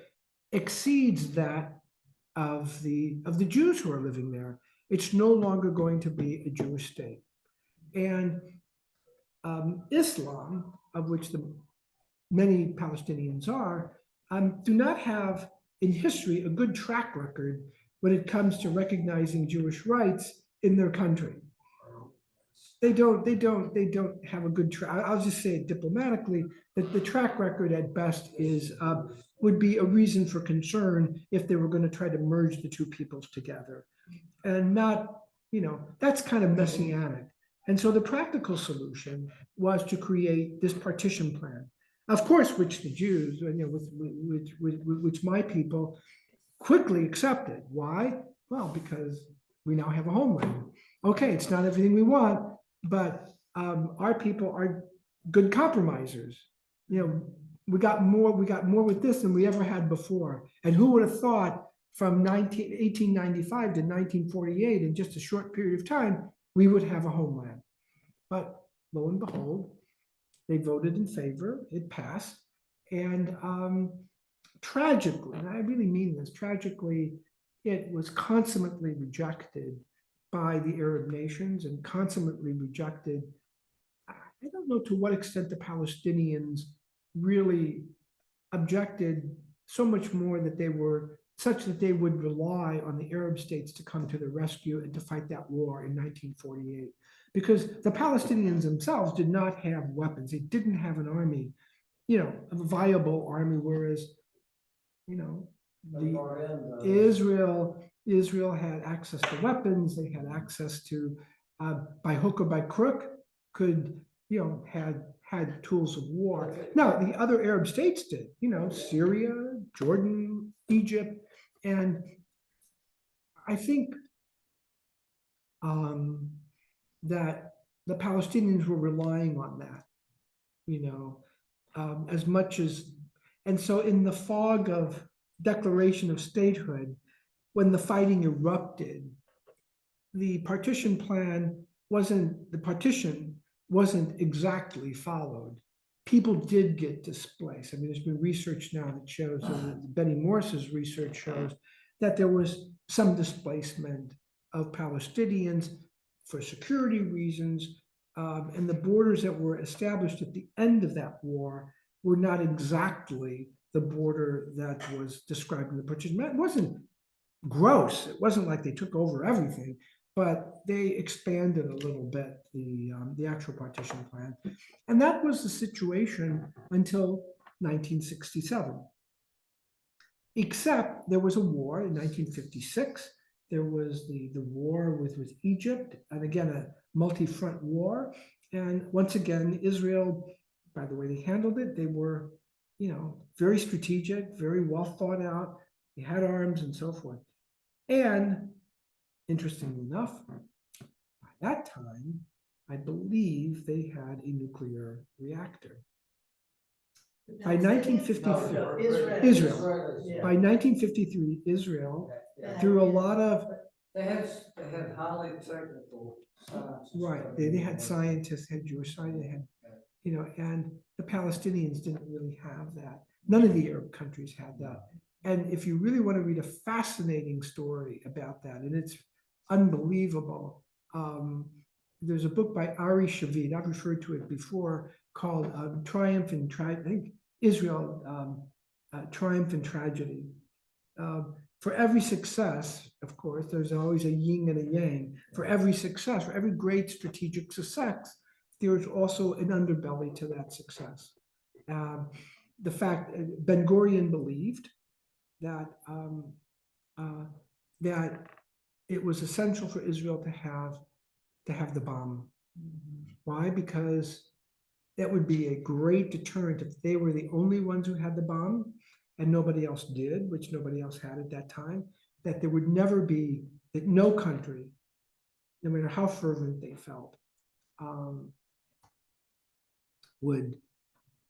exceeds that of the Jews who are living there? It's no longer going to be a Jewish state. And Islam, of which many Palestinians are, do not have in history a good track record when it comes to recognizing Jewish rights in their country. They don't have a good track. I'll just say it diplomatically, that the track record at best is would be a reason for concern if they were going to try to merge the two peoples together, and not, that's kind of messianic. And so the practical solution was to create this partition plan, of course, which the Jews, which my people quickly accepted. Why? Well, because we now have a homeland. Okay, it's not everything we want, but our people are good compromisers. We got more with this than we ever had before. And who would have thought from 1895 to 1948, in just a short period of time, we would have a homeland? But lo and behold, they voted in favor, it passed. And tragically, and I really mean this, tragically, it was consummately rejected by the Arab nations and consummately rejected. I don't know to what extent the Palestinians really objected so much more that they were such that they would rely on the Arab states to come to the rescue and to fight that war in 1948. Because the Palestinians themselves did not have weapons. They didn't have an army, a viable army, whereas, Israel had access to weapons. They had access to, by hook or by crook, had tools of war. Now, the other Arab states did, Syria, Jordan, Egypt. And I think that the Palestinians were relying on that, as much as, and so in the fog of declaration of statehood, when the fighting erupted, the partition wasn't exactly followed. People did get displaced. I mean, there's been research now that shows, Benny Morris's research shows, that there was some displacement of Palestinians for security reasons, and the borders that were established at the end of that war were not exactly the border that was described in the partition. It wasn't gross. It wasn't like they took over everything, but they expanded a little bit the actual partition plan. And that was the situation until 1967. Except there was a war in 1956. There was the war with Egypt, and again, a multi-front war. And once again, Israel, by the way they handled it, they were, very strategic, very well thought out. They had arms and so forth. And interestingly enough, by that time, I believe they had a nuclear reactor. By 1953, Israel. Yeah. By 1953, Israel, through a lot of, They had highly technical scientists. right, they had scientists, had Jewish scientists, they had and the Palestinians didn't really have that. None of the Arab countries had that. And if you really want to read a fascinating story about that, and it's unbelievable, there's a book by Ari Shavid, I've referred to it before, called Triumph and I think Israel, Triumph and Tragedy. For every success, of course, there's always a yin and a yang. For every success, for every great strategic success, there's also an underbelly to that success. The fact Ben Gurion believed that that it was essential for Israel to have the bomb. Why? Because that would be a great deterrent if they were the only ones who had the bomb and nobody else did, which nobody else had at that time, that there would never be, that no country, no matter how fervent they felt, would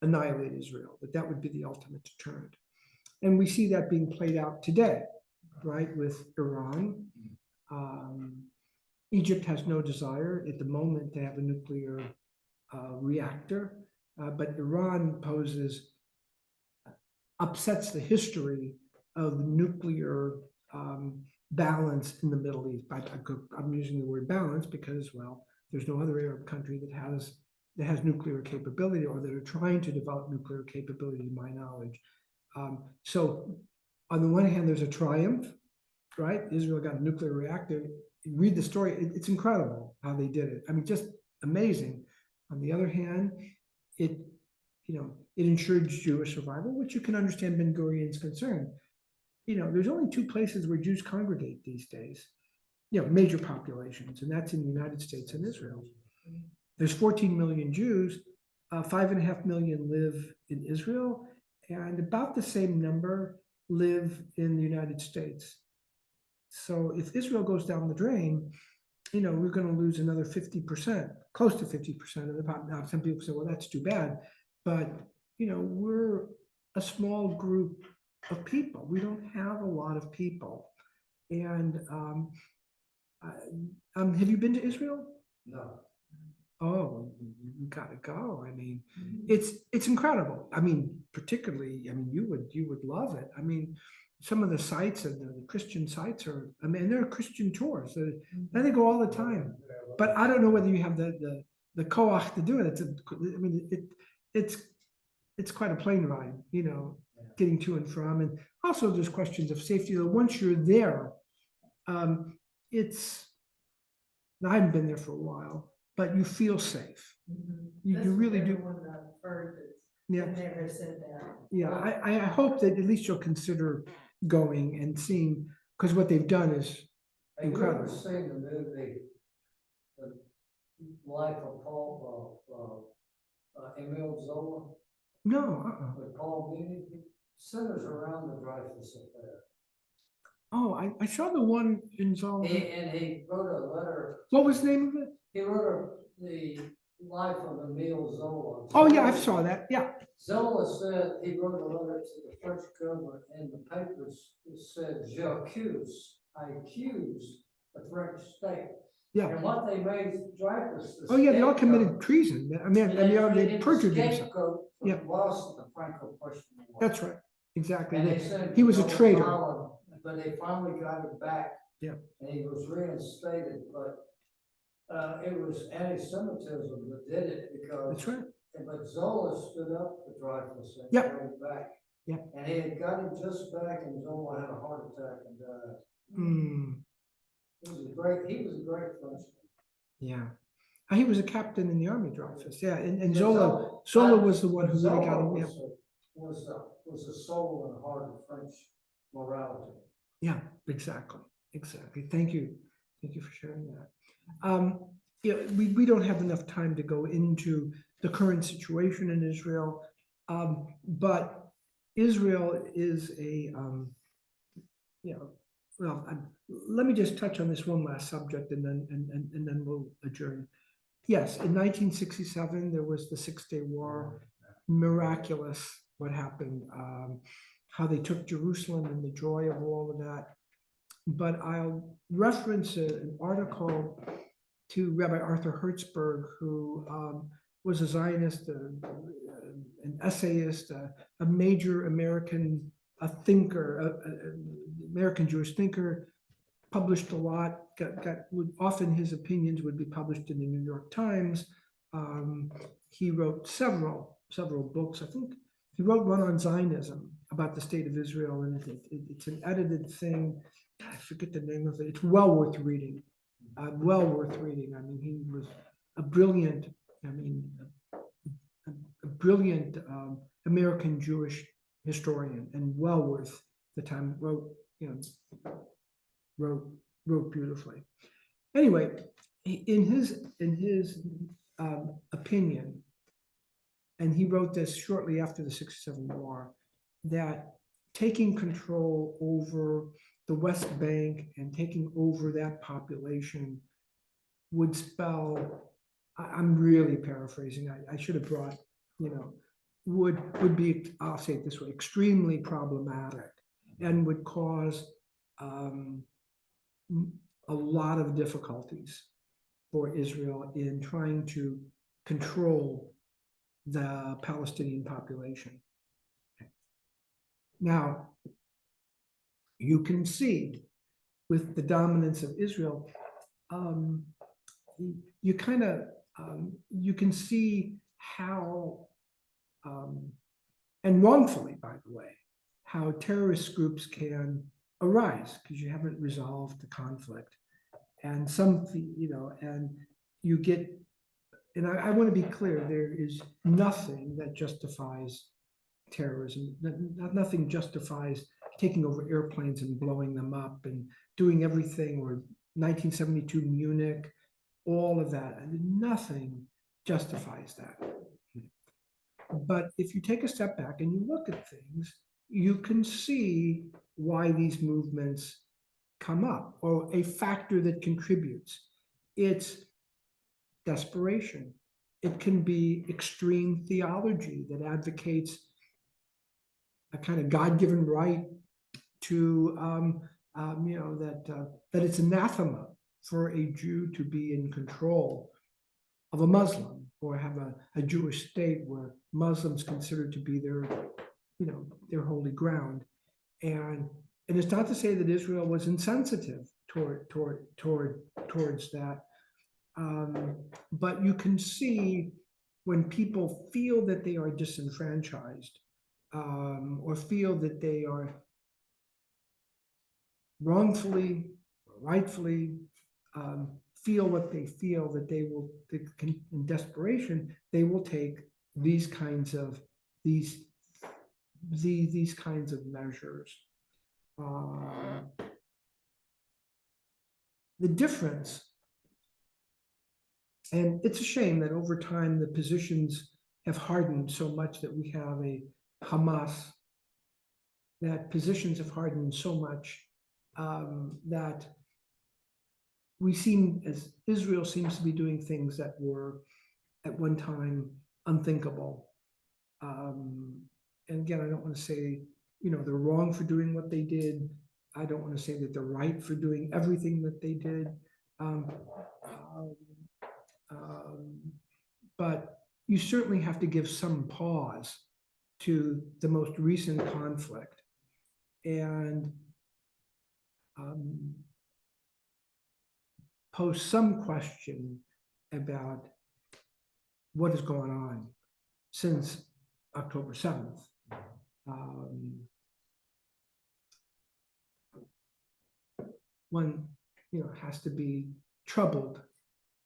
annihilate Israel, that would be the ultimate deterrent. And we see that being played out today, right, with Iran. Egypt has no desire at the moment to have a nuclear reactor, but Iran upsets the history of the nuclear balance in the Middle East. I'm using the word balance because, well, there's no other Arab country that has nuclear capability or that are trying to develop nuclear capability, to my knowledge. So on the one hand, there's a triumph, right? Israel got a nuclear reactor. You read the story, it's incredible how they did it. I mean, just amazing. On the other hand, it ensured Jewish survival, which you can understand Ben Gurion's concern. There's only two places where Jews congregate these days, major populations, and that's in the United States and Israel. There's 14 million Jews, 5.5 million live in Israel, and about the same number live in the United States. So if Israel goes down the drain, we're going to lose another 50%, close to 50% of the population. Now, some people say, well, that's too bad. But, we're a small group of people. We don't have a lot of people. And have you been to Israel? No. Oh, you gotta go. I mean, it's incredible. I mean, particularly, you would love it. I mean, some of the sites and the Christian sites they're Christian tours. They go all the time. But I don't know whether you have the koach to do it. It's quite a plane ride, getting to and from. And also there's questions of safety. Once you're there, I haven't been there for a while, but you feel safe. You really do. Yeah. Never said that. Yeah, I hope that at least you'll consider going and seeing, because what they've done is incredible. Have you ever seen the movie, The Life of Paul, Emile Zola? No. With Paul Beatty? Centers around the Dreyfus affair. Oh, I saw the one in Zola. And he wrote a letter. What was the name of it? He wrote the Life of Emile Zola. Oh yeah, I saw that. Yeah. Zola said he wrote a letter to the French government, and the papers said, I accuse the French state. Yeah. And what they made Dreyfus. Oh yeah, they all committed treason. They perjured themselves. Yeah. Lost the Franco-Prussian War. That's right. Exactly. And they said he was a traitor. But they finally got it back. Yeah. And he was reinstated, but it was anti-Semitism that did it because. That's right. But Zola stood up for Dreyfus and got it back. Yeah. And he had got it just back, and Zola had a heart attack and died. He was a great Frenchman. Yeah. He was a captain in the army, Dreyfus. Yeah. And Zola was the one who really got him. Yeah. Was the soul and heart of French morality. Yeah, exactly. Thank you for sharing that. We don't have enough time to go into the current situation in Israel, but Israel is let me just touch on this one last subject, and then we'll adjourn. Yes, in 1967 there was the 6-Day War. Miraculous what happened. How they took Jerusalem and the joy of all of that. But I'll reference an article to Rabbi Arthur Hertzberg, who was a Zionist, an essayist, a major American thinker, American Jewish thinker, published a lot, often his opinions would be published in the New York Times. He wrote several books. I think he wrote one on Zionism about the state of Israel, and it's an edited thing. I forget the name of it. It's well worth reading. Well worth reading. I mean, he was a brilliant, a brilliant American Jewish historian, and well worth the time. Wrote beautifully. Anyway, in his opinion, and he wrote this shortly after the 67 war, that taking control over the West Bank and taking over that population would spell, I'm really paraphrasing, I should have brought, would be, I'll say it this way, extremely problematic, and would cause a lot of difficulties for Israel in trying to control the Palestinian population. Now, you can see with the dominance of Israel, you kind of, you can see how, and wrongfully, by the way, how terrorist groups can arise because you haven't resolved the conflict. And and you get, and I want to be clear, there is nothing that justifies terrorism. Nothing justifies taking over airplanes and blowing them up and doing everything, or 1972 Munich, all of that. Nothing justifies that. But if you take a step back and you look at things, you can see why these movements come up, or a factor that contributes. It's desperation. It can be extreme theology that advocates a kind of God-given right to, that it's anathema for a Jew to be in control of a Muslim, or have a Jewish state where Muslims considered to be their holy ground. And it's not to say that Israel was insensitive towards that, but you can see when people feel that they are disenfranchised, or feel that they are wrongfully or rightfully feel what they feel, that in desperation, they will take these kinds of measures. The difference, and it's a shame that over time the positions have hardened so much that we have a Hamas, that positions have hardened so much that Israel seems to be doing things that were at one time unthinkable. And again, I don't want to say, they're wrong for doing what they did. I don't want to say that they're right for doing everything that they did. But you certainly have to give some pause to the most recent conflict, and pose some question about what has gone on since October 7th. One, has to be troubled,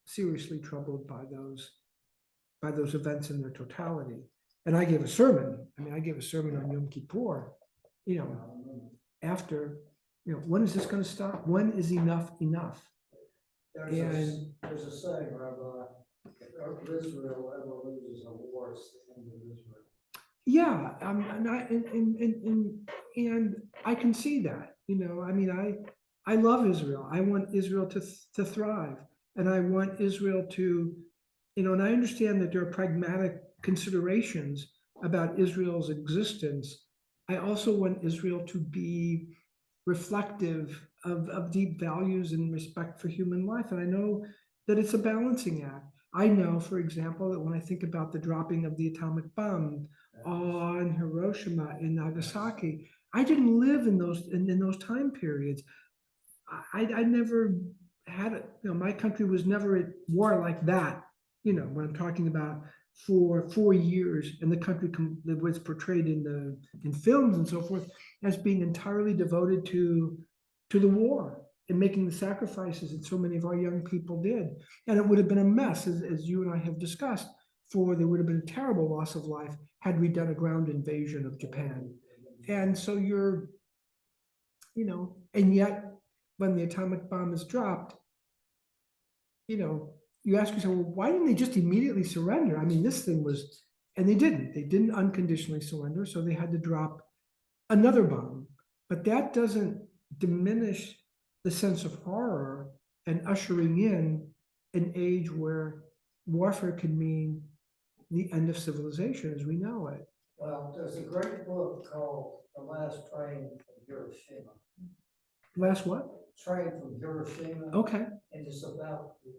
seriously troubled by those events in their totality. And I gave a sermon. I gave a sermon on Yom Kippur, after, when is this going to stop? When is enough enough? There's a saying, Rabbi, if Israel ever loses a war, it's the end of Israel. Yeah, and I can see that. I love Israel. I want Israel to thrive, and I want Israel to, and I understand that there are pragmatic considerations about Israel's existence. I also want Israel to be reflective of deep values and respect for human life. And I know that it's a balancing act. I know, for example, that when I think about the dropping of the atomic bomb on Hiroshima and Nagasaki, I didn't live in those time periods. I never had it, my country was never at war like that. When I'm talking about for 4 years, and the country that was portrayed in films and so forth as being entirely devoted to the war and making the sacrifices that so many of our young people did. And it would have been a mess, as you and I have discussed, there would have been a terrible loss of life had we done a ground invasion of Japan. And so and yet when the atomic bomb is dropped, you ask yourself, well, why didn't they just immediately surrender? I mean, this thing was, and they didn't unconditionally surrender, so they had to drop another bomb. But that doesn't diminish the sense of horror and ushering in an age where warfare can mean the end of civilization as we know it. Well, there's a great book called The Last Train from Hiroshima. Last what? Train from Hiroshima. Okay. And it's about the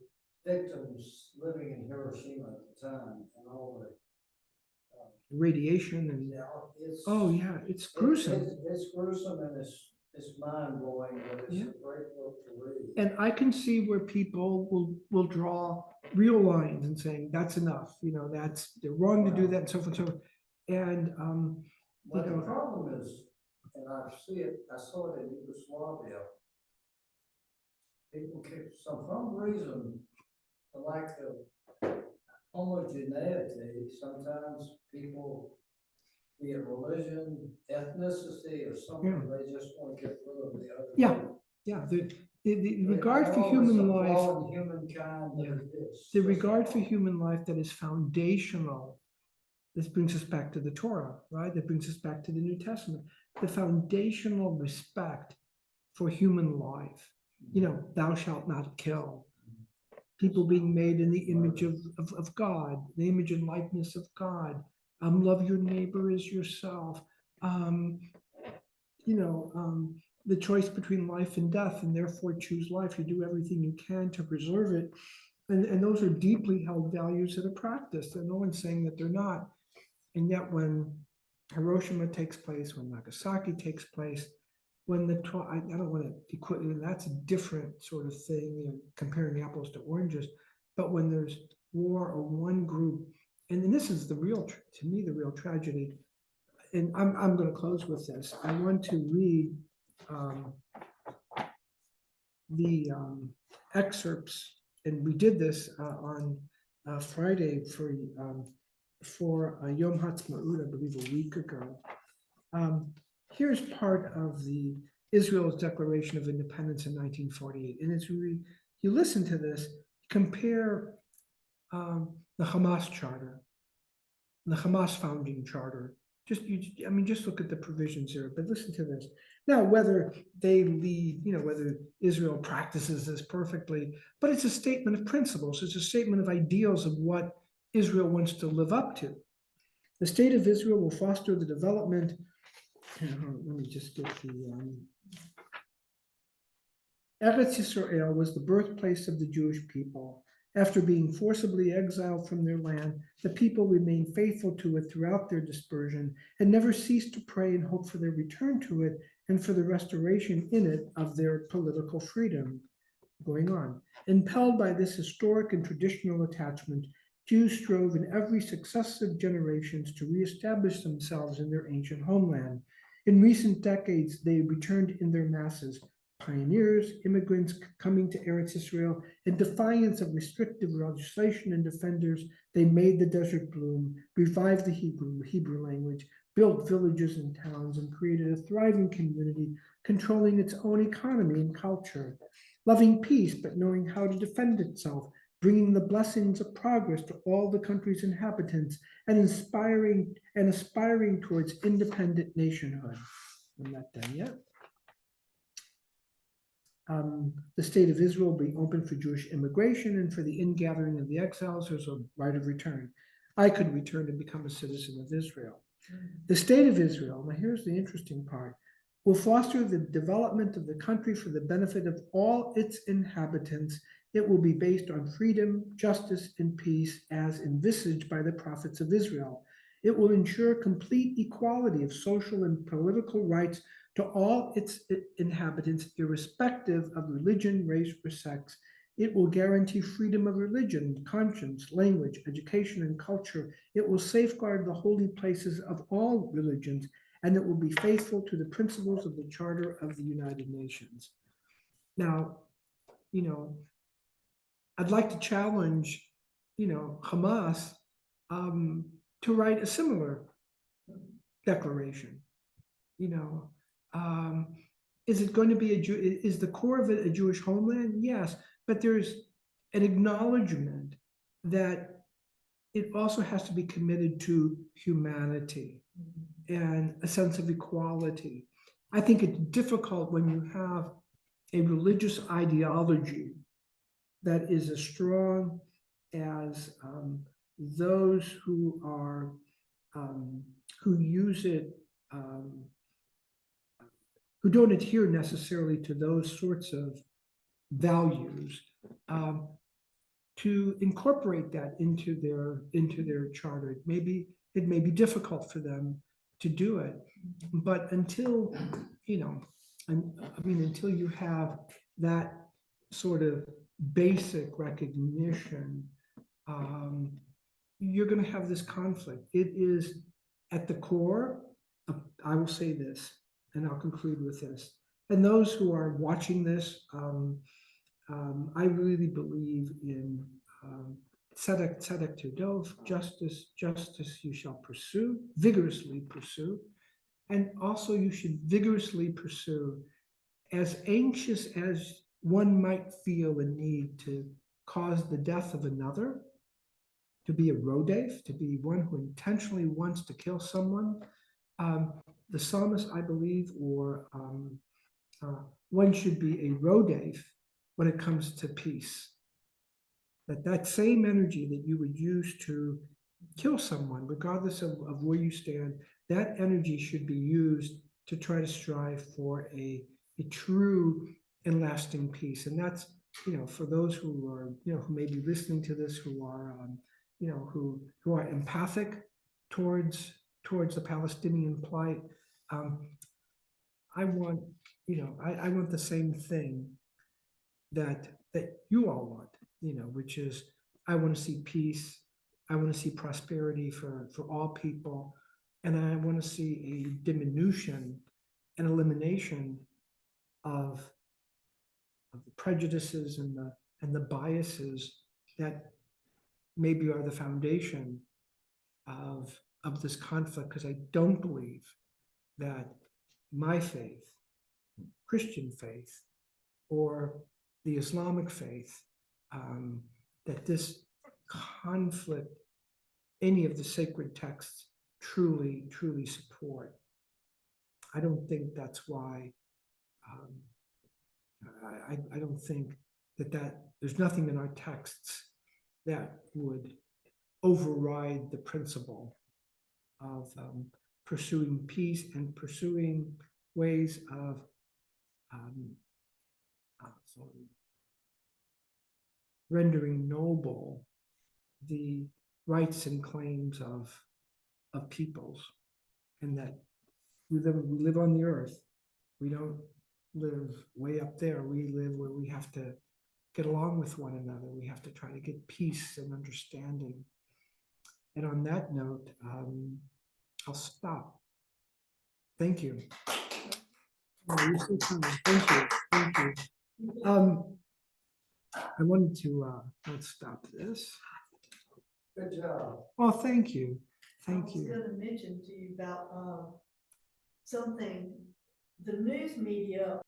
victims living in Hiroshima at the time and all the radiation and it's gruesome. It's gruesome and it's mind blowing, but it's a great book to read. And I can see where people will draw real lines and saying that's enough. They're wrong to do that and so forth. And well, the problem is, and I saw it in Yugoslavia. People for some reason, the lack of homogeneity, sometimes people, be it religion, ethnicity, or something, they just want to get rid of the other. The regard for human life, humankind, the regard for human life that is foundational. This brings us back to the Torah, right? That brings us back to the New Testament. The foundational respect for human life. Thou shalt not kill. People being made in the image of God, the image and likeness of God. Love your neighbor as yourself. The choice between life and death, and therefore choose life. You do everything you can to preserve it. And those are deeply held values that are practiced. And no one's saying that they're not. And yet when Hiroshima takes place, when Nagasaki takes place, when I don't want to equate, that's a different sort of thing, comparing apples to oranges. But when there's war or one group, and this is to me, the real tragedy. And I'm going to close with this. I want to read the excerpts, and we did this on Friday for Yom Ha'atzmaut, I believe a week ago. Here's part of the Israel's Declaration of Independence in 1948. And as you listen to this, compare the Hamas charter, the Hamas founding charter. Just look at the provisions there, but listen to this. Now, whether they lead, whether Israel practices this perfectly, but it's a statement of principles. It's a statement of ideals of what Israel wants to live up to. The state of Israel will foster the development. Let me just get the Eretz Yisrael was the birthplace of the Jewish people. After being forcibly exiled from their land, the people remained faithful to it throughout their dispersion and never ceased to pray and hope for their return to it and for the restoration in it of their political freedom. Going on. Impelled by this historic and traditional attachment, Jews strove in every successive generations to reestablish themselves in their ancient homeland. In recent decades, they returned in their masses, pioneers, immigrants coming to Eretz Israel. In defiance of restrictive legislation and defenders, they made the desert bloom, revived the Hebrew language, built villages and towns, and created a thriving community, controlling its own economy and culture. Loving peace, but knowing how to defend itself, bringing the blessings of progress to all the country's inhabitants, and aspiring towards independent nationhood. I'm not done yet. The state of Israel being open for Jewish immigration and for the ingathering of the exiles, there's a right of return. I could return and become a citizen of Israel. The state of Israel, now here's the interesting part, will foster the development of the country for the benefit of all its inhabitants It will be based on freedom, justice, and peace as envisaged by the prophets of Israel. It will ensure complete equality of social and political rights to all its inhabitants, irrespective of religion, race, or sex. It will guarantee freedom of religion, conscience, language, education, and culture. It will safeguard the holy places of all religions, and it will be faithful to the principles of the Charter of the United Nations. Now, I'd like to challenge, Hamas to write a similar declaration. Is it going to be is the core of it a Jewish homeland? Yes, but there's an acknowledgement that it also has to be committed to humanity and a sense of equality. I think it's difficult when you have a religious ideology that is as strong as those who are who use it, who don't adhere necessarily to those sorts of values, to incorporate that into their charter. It may be difficult for them to do it, but until until you have that sort of basic recognition, you're going to have this conflict. It is at the core. I will say this, and I'll conclude with this. And those who are watching this, I really believe in tzedek, tzedek terdov, justice, justice you shall pursue, vigorously pursue. And also you should vigorously pursue, as anxious as one might feel a need to cause the death of another, to be a rodef, to be one who intentionally wants to kill someone. The psalmist, I believe, or one should be a rodef when it comes to peace. That same energy that you would use to kill someone, regardless of where you stand, that energy should be used to try to strive for a true and lasting peace. And that's, for those who are, who may be listening to this, who are, who are empathic towards the Palestinian plight. I want, I want the same thing that you all want, which is, I want to see peace. I want to see prosperity for all people. And I want to see a diminution and elimination of the prejudices and the biases that maybe are the foundation of this conflict, because I don't believe that my faith, Christian faith, or the Islamic faith, that this conflict, any of the sacred texts truly support. I don't think that's why, I don't think that there's nothing in our texts that would override the principle of pursuing peace and pursuing ways of rendering noble the rights and claims of peoples, and that we live on the earth. We don't live way up there. We live where we have to get along with one another. We have to try to get peace and understanding. And on that note, I'll stop. Thank you. Oh, you're so kind. Thank you. Thank you. I wanted to let's stop this. Good job. Oh, thank you. Thank you. I was going to mention to you about something, the news media